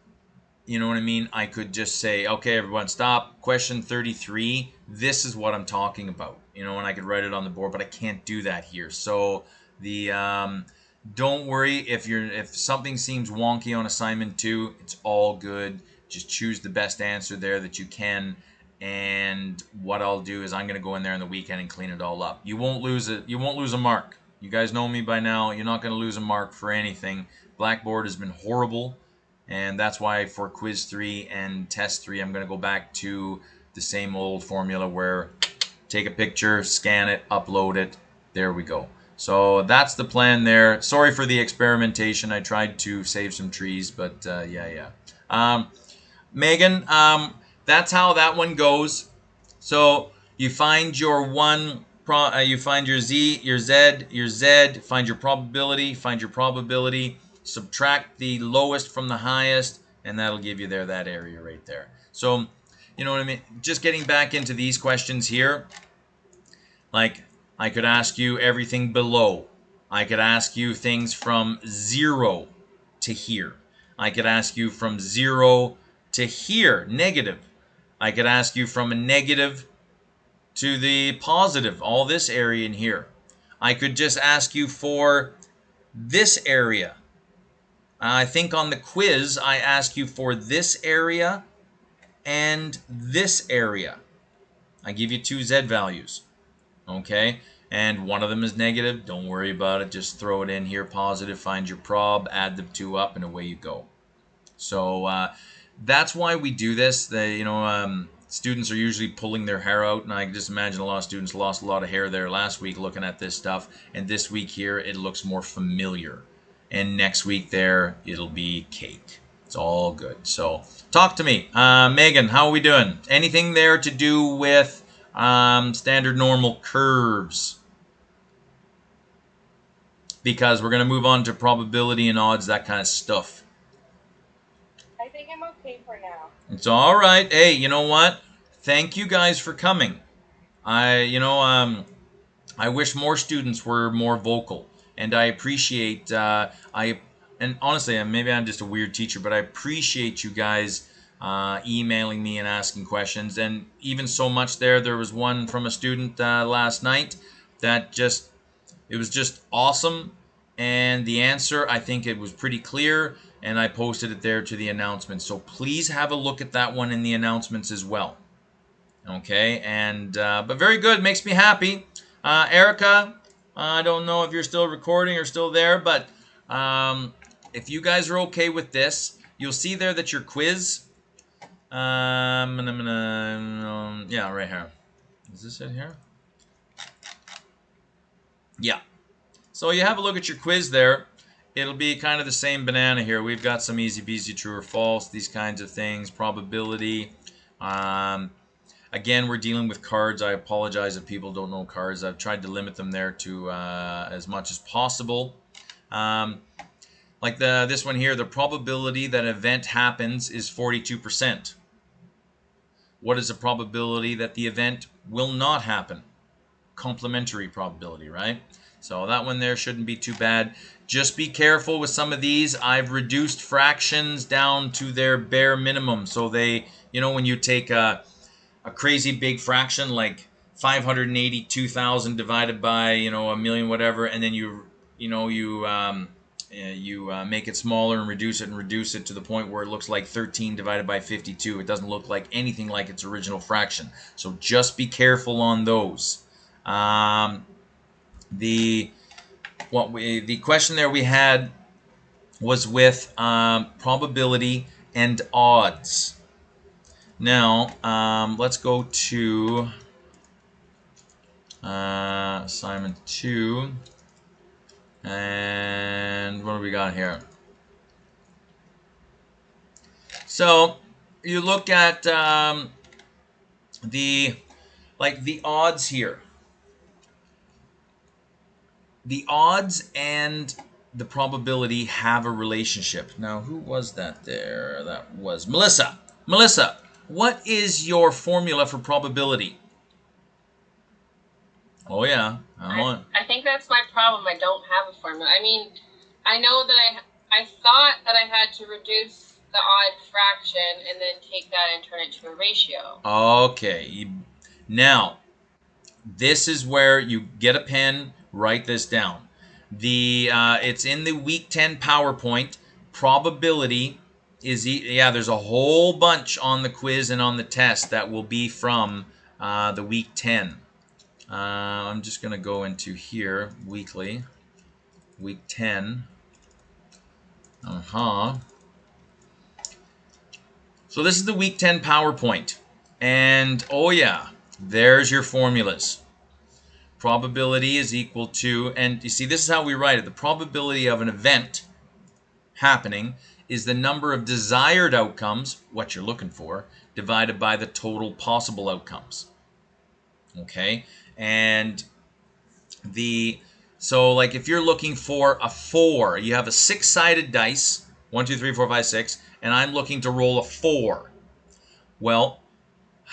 you know what I mean? I could just say, okay, everyone, stop. Question 33. This is what I'm talking about. You know, and I could write it on the board, but I can't do that here. So don't worry if something seems wonky on assignment 2. It's all good. Just choose the best answer there that you can. And what I'll do is I'm going to go in there on the weekend and clean it all up. You won't lose it. You won't lose a mark. You guys know me by now. You're not going to lose a mark for anything. Blackboard has been horrible. And that's why for quiz 3 and test 3, I'm going to go back to the same old formula where take a picture, scan it, upload it. There we go. So that's the plan there. Sorry for the experimentation. I tried to save some trees, but yeah. Megan, that's how that one goes. So you find your you find your Z, your Z, find your probability, subtract the lowest from the highest, and that'll give you that area right there. So, you know what I mean? Just getting back into these questions here, like I could ask you everything below. I could ask you things from 0 to here. I could ask you from 0 to here, negative. I could ask you from a negative to the positive, all this area in here. I could just ask you for this area. I think on the quiz, I ask you for this area and this area. I give you 2 Z values, okay? And one of them is negative. Don't worry about it. Just throw it in here, positive, find your prob, add the 2 up, and away you go. So that's why we do this. Students are usually pulling their hair out, and I can just imagine a lot of students lost a lot of hair there last week looking at this stuff, and this week here it looks more familiar. And next week there, it'll be cake. It's all good. So talk to me. Megan, how are we doing? Anything there to do with standard normal curves? Because we're going to move on to probability and odds, that kind of stuff. I think I'm okay for now. It's all right. Hey, you know what? Thank you guys for coming. I wish more students were more vocal. And I appreciate, and honestly, maybe I'm just a weird teacher, but I appreciate you guys emailing me and asking questions. And even so much there was one from a student last night that it was just awesome. And the answer, I think it was pretty clear, and I posted it there to the announcements. So please have a look at that one in the announcements as well. Okay, and but very good, makes me happy. Erica, I don't know if you're still recording or still there, but if you guys are okay with this, you'll see there that your quiz, Yeah, right here. Is this it here? Yeah. So you have a look at your quiz there. It'll be kind of the same banana here. We've got some easy peasy true or false, these kinds of things, probability. Again, we're dealing with cards. I apologize if people don't know cards. I've tried to limit them there to as much as possible. Like this one here, the probability that an event happens is 42%. What is the probability that the event will not happen? Complementary probability, right? So that one there shouldn't be too bad. Just be careful with some of these. I've reduced fractions down to their bare minimum. So they, you know, when you take a crazy big fraction like 582,000 divided by, you know, a million whatever, and then you make it smaller and reduce it to the point where it looks like 13 divided by 52. It doesn't look like anything like its original fraction. So just be careful on those. The question there we had was with probability and odds. Now let's go to assignment 2, and what do we got here? So you look at the odds here. The odds and the probability have a relationship. Now, who was that there? That was Melissa. Melissa, what is your formula for probability? Oh, yeah. I think that's my problem. I don't have a formula. I mean, I know that I thought that I had to reduce the odd fraction and then take that and turn it to a ratio. Okay. Now, this is where you get a pen, write this down. It's in the week 10 PowerPoint. Probability is, there's a whole bunch on the quiz and on the test that will be from the week 10. I'm just going to go into here, weekly, week 10. So this is the week 10 PowerPoint. And, oh yeah, there's your formulas. Probability is equal to, and you see, this is how we write it. The probability of an event happening is the number of desired outcomes, what you're looking for, divided by the total possible outcomes. Okay? And so like if you're looking for a 4, you have a 6-sided dice, 1, 2, 3, 4, 5, 6, and I'm looking to roll a 4. Well,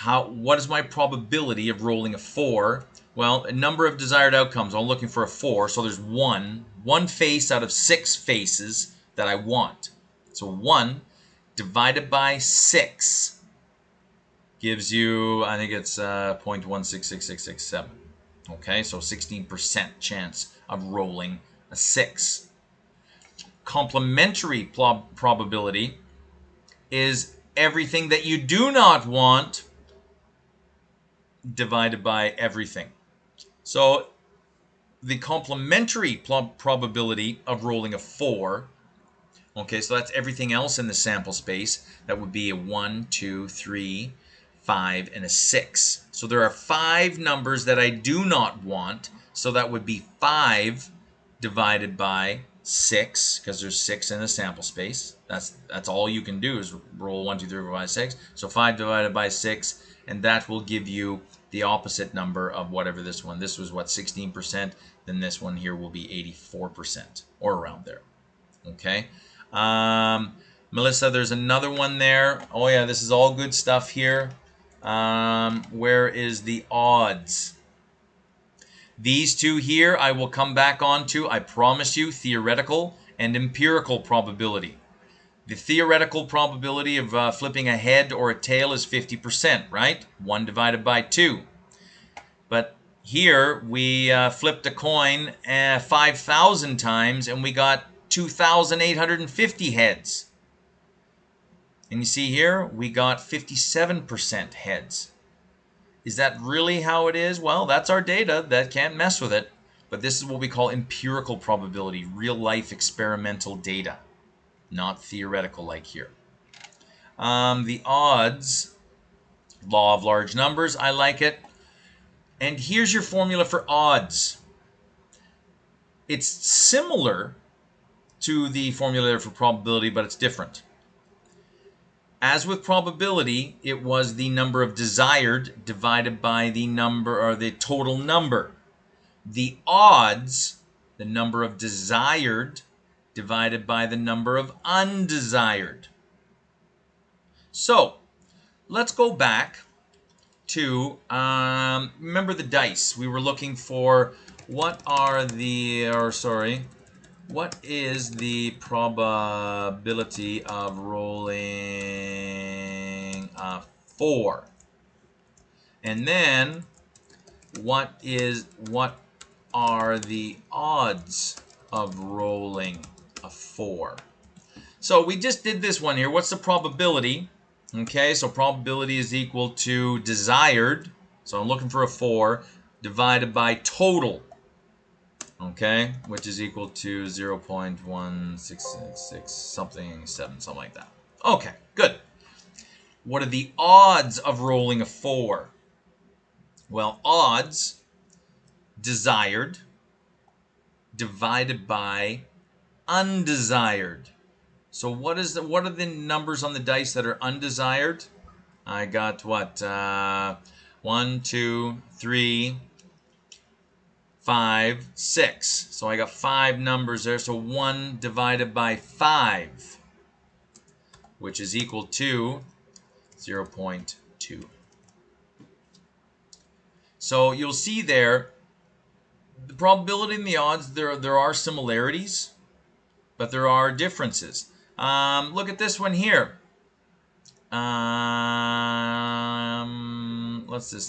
what is my probability of rolling a 4? Well, a number of desired outcomes. I'm looking for a 4, so there's one face out of 6 faces that I want. So 1 divided by 6 gives you, I think it's 0.166667. Okay, so 16% chance of rolling a 6. Complementary probability is everything that you do not want divided by everything. So the complementary probability of rolling a 4, okay, so that's everything else in the sample space. That would be a 1, 2, 3, 5, and a 6. So there are 5 numbers that I do not want. So that would be 5 divided by 6, because there's 6 in the sample space. That's all you can do is roll 1, 2, 3, 4, 5, 6. So 5 divided by 6, and that will give you the opposite number of whatever this one. This was what, 16%? Then this one here will be 84%, or around there. Okay. Melissa, there's another one there. Oh yeah, this is all good stuff here. Where is the odds? These two here I will come back on to, I promise you, theoretical and empirical probability. The theoretical probability of flipping a head or a tail is 50%, right? 1 divided by 2. But here we flipped a coin 5,000 times and we got 2,850 heads. And you see here, we got 57% heads. Is that really how it is? Well, that's our data. That can't mess with it. But this is what we call empirical probability, real-life experimental data, not theoretical like here. The odds, law of large numbers, I like it. And here's your formula for odds. It's similar to the formula there for probability, but it's different. As with probability, it was the number of desired divided by the number, or the total number. The odds, the number of desired divided by the number of undesired. So let's go back to, remember the dice. We were looking for what is the probability of rolling a 4? And then what are the odds of rolling a 4? So we just did this one here. What's the probability? Okay, so probability is equal to desired. So I'm looking for a 4 divided by total. Okay, which is equal to 0.1666 something 7, something like that. Okay, good. What are the odds of rolling a 4? Well, odds, desired, divided by undesired. So what are the numbers on the dice that are undesired? I got what? 1, 2, 3, 5, 6. So I got 5 numbers there. So 1 divided by 5, which is equal to 0.2. So you'll see there, the probability and the odds, there are similarities, but there are differences. Look at this one here.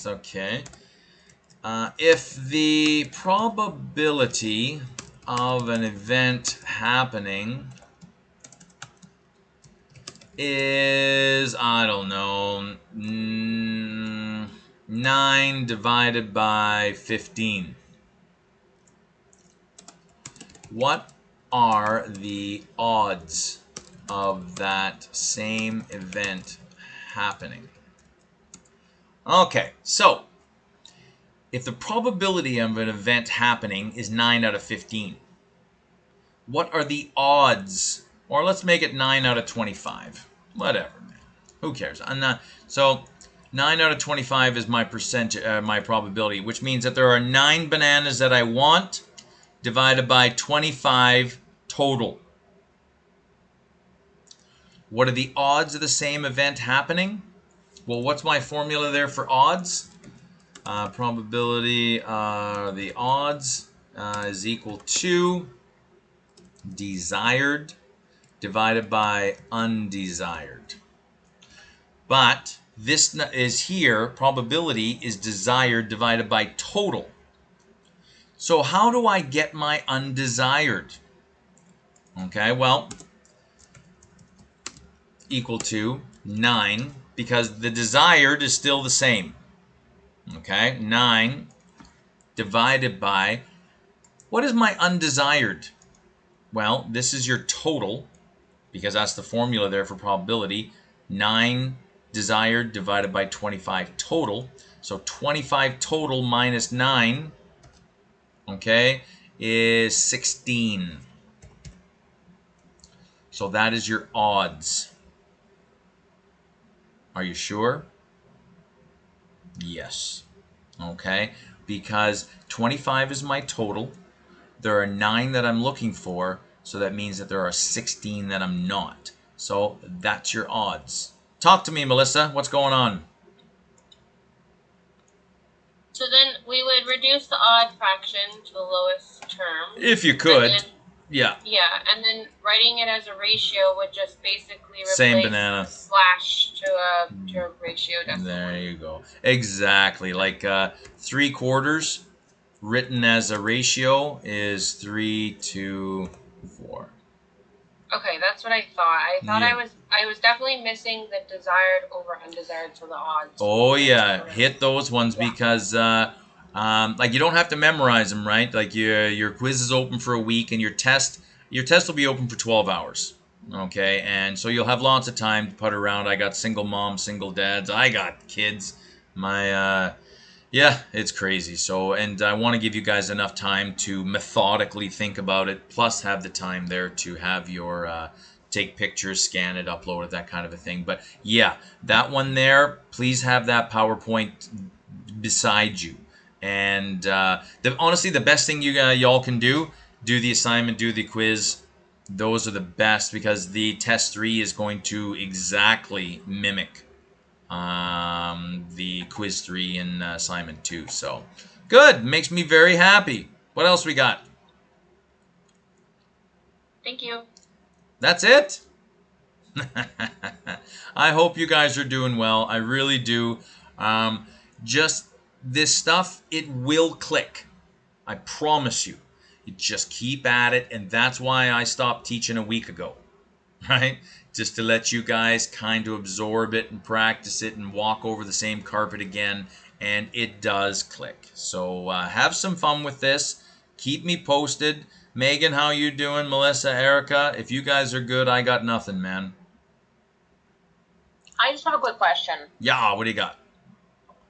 Okay. If the probability of an event happening is, I don't know, 9 divided by 15. What are the odds of that same event happening? Okay, so if the probability of an event happening is 9 out of 15, what are the odds? Or let's make it 9 out of 25. Whatever, man. Who cares? So 9 out of 25 is my percentage, my probability, which means that there are 9 bananas that I want divided by 25 total. What are the odds of the same event happening? Well, what's my formula there for odds? Probability, the odds is equal to desired divided by undesired. But this is here, probability is desired divided by total. So how do I get my undesired? Okay, well, equal to 9, because the desired is still the same. Okay, 9 divided by, what is my undesired? Well, this is your total, because that's the formula there for probability. 9 desired divided by 25 total. So 25 total minus 9, okay, is 16. So that is your odds. Are you sure? Yes. Okay, because 25 is my total. There are 9 that I'm looking for, so that means that there are 16 that I'm not. So that's your odds. Talk to me, Melissa. What's going on? So then we would reduce the odd fraction to the lowest term. If you could. Then, yeah. Yeah, and then writing it as a ratio would just basically replace same banana slash to a ratio decimal. There you go. Exactly. Like 3/4 written as a ratio is 3:4. Okay, that's what I thought. I thought Yeah. I was definitely missing the desired over undesired, so the odds. Oh yeah, hit those ones because like you don't have to memorize them, right? Like your quiz is open for a week and your test will be open for 12 hours. Okay, and so you'll have lots of time to put around. I got single moms, single dads. I got kids. Yeah, it's crazy. So, and I want to give you guys enough time to methodically think about it, plus have the time there to have your take pictures, scan it, upload it, that kind of a thing. But yeah, that one there, please have that PowerPoint beside you. And honestly, the best thing y'all can do the assignment, do the quiz. Those are the best because the test 3 is going to exactly mimic the quiz 3 and assignment 2. So good, makes me very happy. What else we got? Thank you. That's it. I hope you guys are doing well. I really do. Just this stuff, it will click. I promise you. You just keep at it, and that's why I stopped teaching a week ago, right? Just to let you guys kind of absorb it and practice it and walk over the same carpet again, and it does click. So have some fun with this. Keep me posted. Megan, how you doing? Melissa, Erica, if you guys are good, I got nothing, man. I just have a quick question. Yeah, what do you got?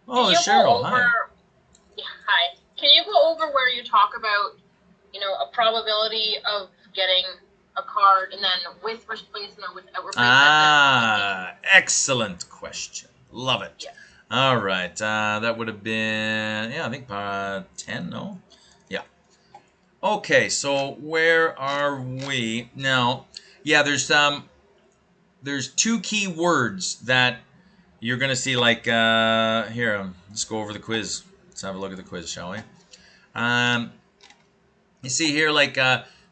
Oh, Can you Cheryl, go over, hi. Yeah, hi. Can you go over where you talk about, a probability of getting a card and then with replacement, without replacement? Excellent question. Love it. Yeah. All right. That would have been, I think 10, no? Yeah. Okay, so where are we? Now, yeah, there's two key words that you're going to see, like, here, let's go over the quiz. Let's have a look at the quiz, shall we? You see here, like,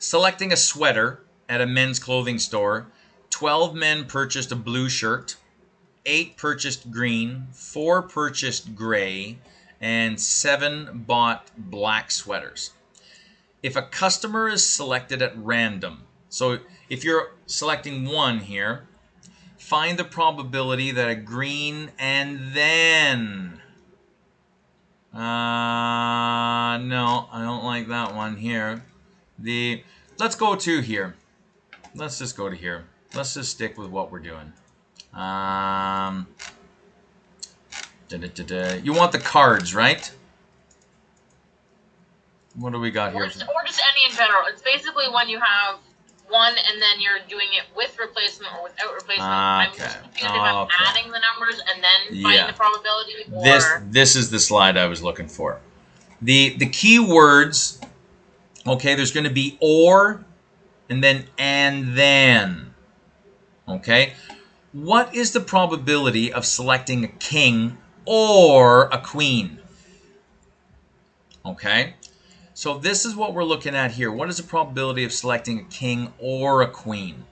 selecting a sweater at a men's clothing store. 12 men purchased a blue shirt. 8 purchased green. 4 purchased gray. And 7 bought black sweaters. If a customer is selected at random, so if you're selecting one here, find the probability that a green and then... no, I don't like that one here. Let's go to here. Let's just go to here. Let's just stick with what we're doing. You want the cards, right? What do we got here? Or just any in general. It's basically when you have one and then you're doing it with replacement or without replacement. I'm just confused if I'm adding the numbers and then finding the probability. Or... This is the slide I was looking for. The key words, okay, there's going to be or and then. Okay? What is the probability of selecting a king or a queen? Okay? So this is what we're looking at here. What is the probability of selecting a king or a queen?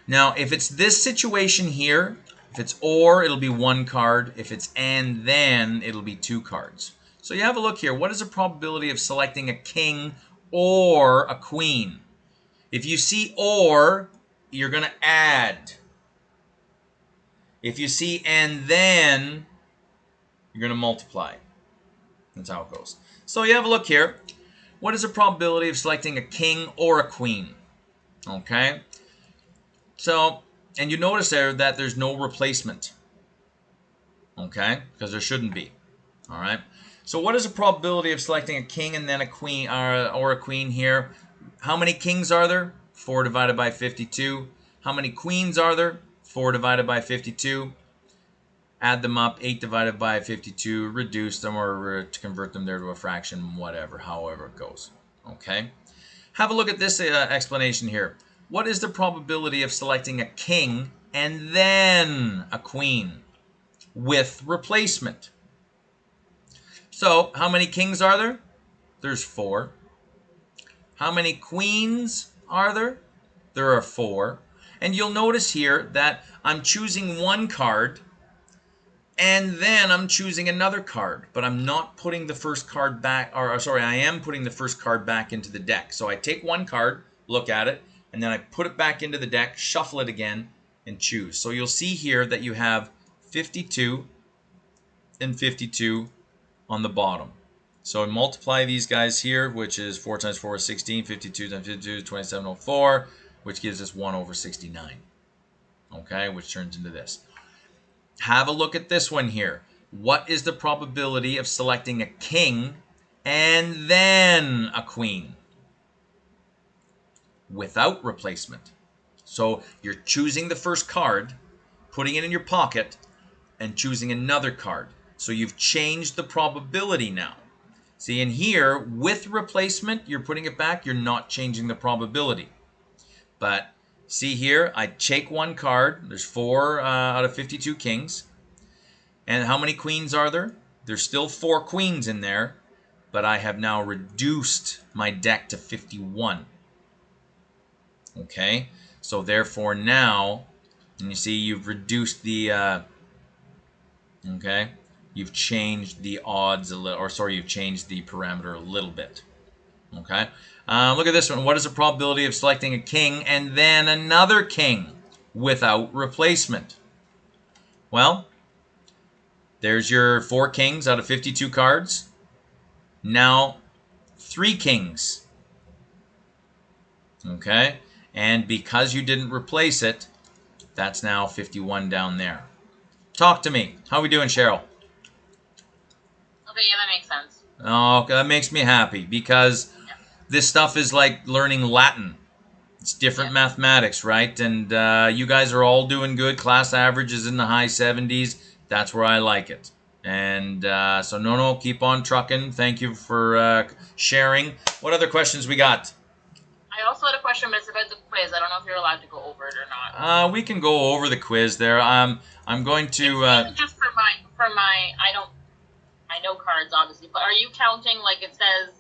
Now, if it's this situation here, if it's or, it'll be 1 card. If it's and then, it'll be 2 cards. So you have a look here. What is the probability of selecting a king or a queen? If you see or, you're going to add. If you see and then, you're going to multiply. That's how it goes. So you have a look here. What is the probability of selecting a king or a queen? Okay. So, and you notice there that there's no replacement. Okay. Because there shouldn't be. All right. So what is the probability of selecting a king and then a queen or a queen here? How many kings are there? 4 divided by 52. How many queens are there? 4 divided by 52. Add them up, 8 divided by 52, reduce them or to convert them there to a fraction, whatever, however it goes. Okay? Have a look at this explanation here. What is the probability of selecting a king and then a queen with replacement? So, how many kings are there? There's 4. How many queens are there? There are 4. And you'll notice here that I'm choosing 1 card and then I'm choosing another card, but I'm not putting the first card back, I am putting the first card back into the deck. So I take 1 card, look at it, and then I put it back into the deck, shuffle it again, and choose. So you'll see here that you have 52 and 52 on the bottom. So I multiply these guys here, which is 4 times 4 is 16, 52 times 52 is 2704. which gives us 1 over 69. Okay, which turns into this. Have a look at this one here. What is the probability of selecting a king and then a queen without replacement? So you're choosing the first card, putting it in your pocket, and choosing another card. So you've changed the probability now. See, in here, with replacement, you're putting it back, you're not changing the probability. But see here, I take one card. There's 4 out of 52 kings. And how many queens are there? There's still 4 queens in there, but I have now reduced my deck to 51. Okay, so therefore now, and you see you've reduced the, okay, you've changed the odds a little, or sorry, you've changed the parameter a little bit. Okay, look at this one. What is the probability of selecting a king and then another king without replacement? Well, there's your 4 kings out of 52 cards. Now 3 kings. Okay, and because you didn't replace it, that's now 51 down there. Talk to me. How are we doing, Cheryl? Okay, yeah, that makes sense. Oh, that makes me happy because this stuff is like learning Latin. It's different mathematics, right? And you guys are all doing good. Class average is in the high 70s. That's where I like it. And so, no, keep on trucking. Thank you for sharing. What other questions we got? I also had a question, but it's about the quiz. I don't know if you're allowed to go over it or not. We can go over the quiz there. I'm going to... It's just for my, I know cards, obviously, but are you counting, like it says,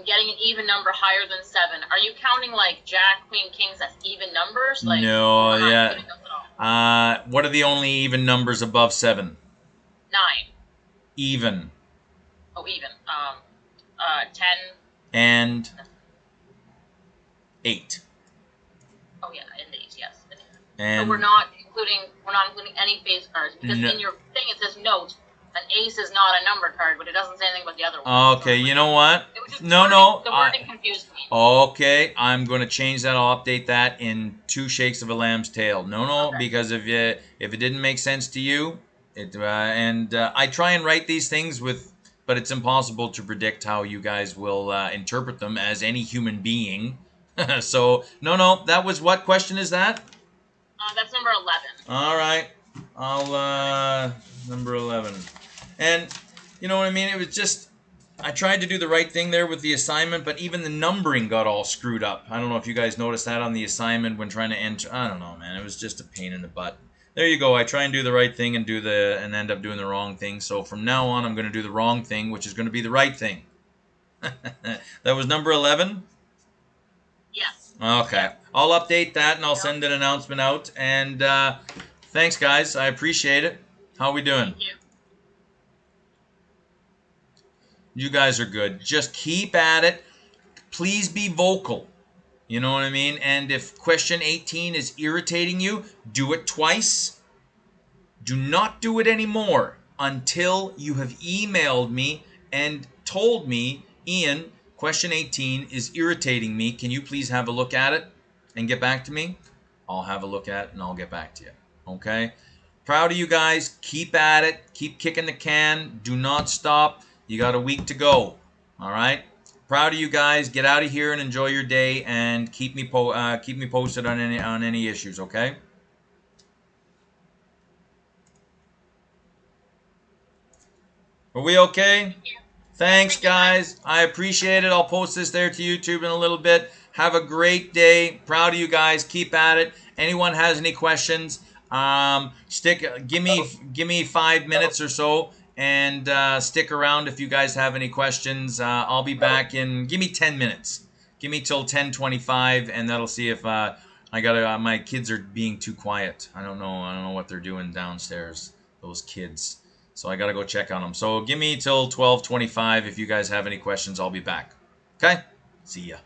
getting an even number higher than 7? Are you counting, like, Jack, Queen, Kings as even numbers? Like, no, yeah. Those at all? What are the only even numbers above 7? 9. Even. Oh, even. 10. And 8. Oh yeah, and 8. Yes. And so we're not including any face cards because in your thing it says note. An ace is not a number card, but it doesn't say anything about the other one. Okay, you know what? The wording confused me. Okay, I'm going to change that. I'll update that in 2 shakes of a lamb's tail. No, okay. Because if it didn't make sense to you, I try and write these things but it's impossible to predict how you guys will interpret them as any human being. So, no, that was what question is that? That's number 11. All right. I'll, number 11. And, you know what I mean? It was just, I tried to do the right thing there with the assignment, but even the numbering got all screwed up. I don't know if you guys noticed that on the assignment when trying to enter. I don't know, man. It was just a pain in the butt. There you go. I try and do the right thing and end up doing the wrong thing. So from now on, I'm going to do the wrong thing, which is going to be the right thing. That was number 11? Yes. Okay. I'll update that and I'll send an announcement out. And thanks, guys. I appreciate it. How are we doing? Thank you. You guys are good. Just keep at it. Please be vocal. You know what I mean? And if question 18 is irritating you, do it twice. Do not do it anymore until you have emailed me and told me, Ian, question 18 is irritating me. Can you please have a look at it and get back to me? I'll have a look at it and I'll get back to you. Okay? Proud of you guys. Keep at it. Keep kicking the can. Do not stop. You got a week to go. All right? Proud of you guys. Get out of here and enjoy your day and keep me posted on any issues, okay? Are we okay? Thanks, guys. I appreciate it. I'll post this there to YouTube in a little bit. Have a great day. Proud of you guys. Keep at it. Anyone has any questions, give me 5 minutes or so and stick around if you guys have any questions. I'll be back in, give me 10 minutes. Give me till 10:25 and that'll see if my kids are being too quiet. I don't know what they're doing downstairs, those kids. So I got to go check on them. So give me till 12:25 if you guys have any questions. I'll be back. Okay? See ya.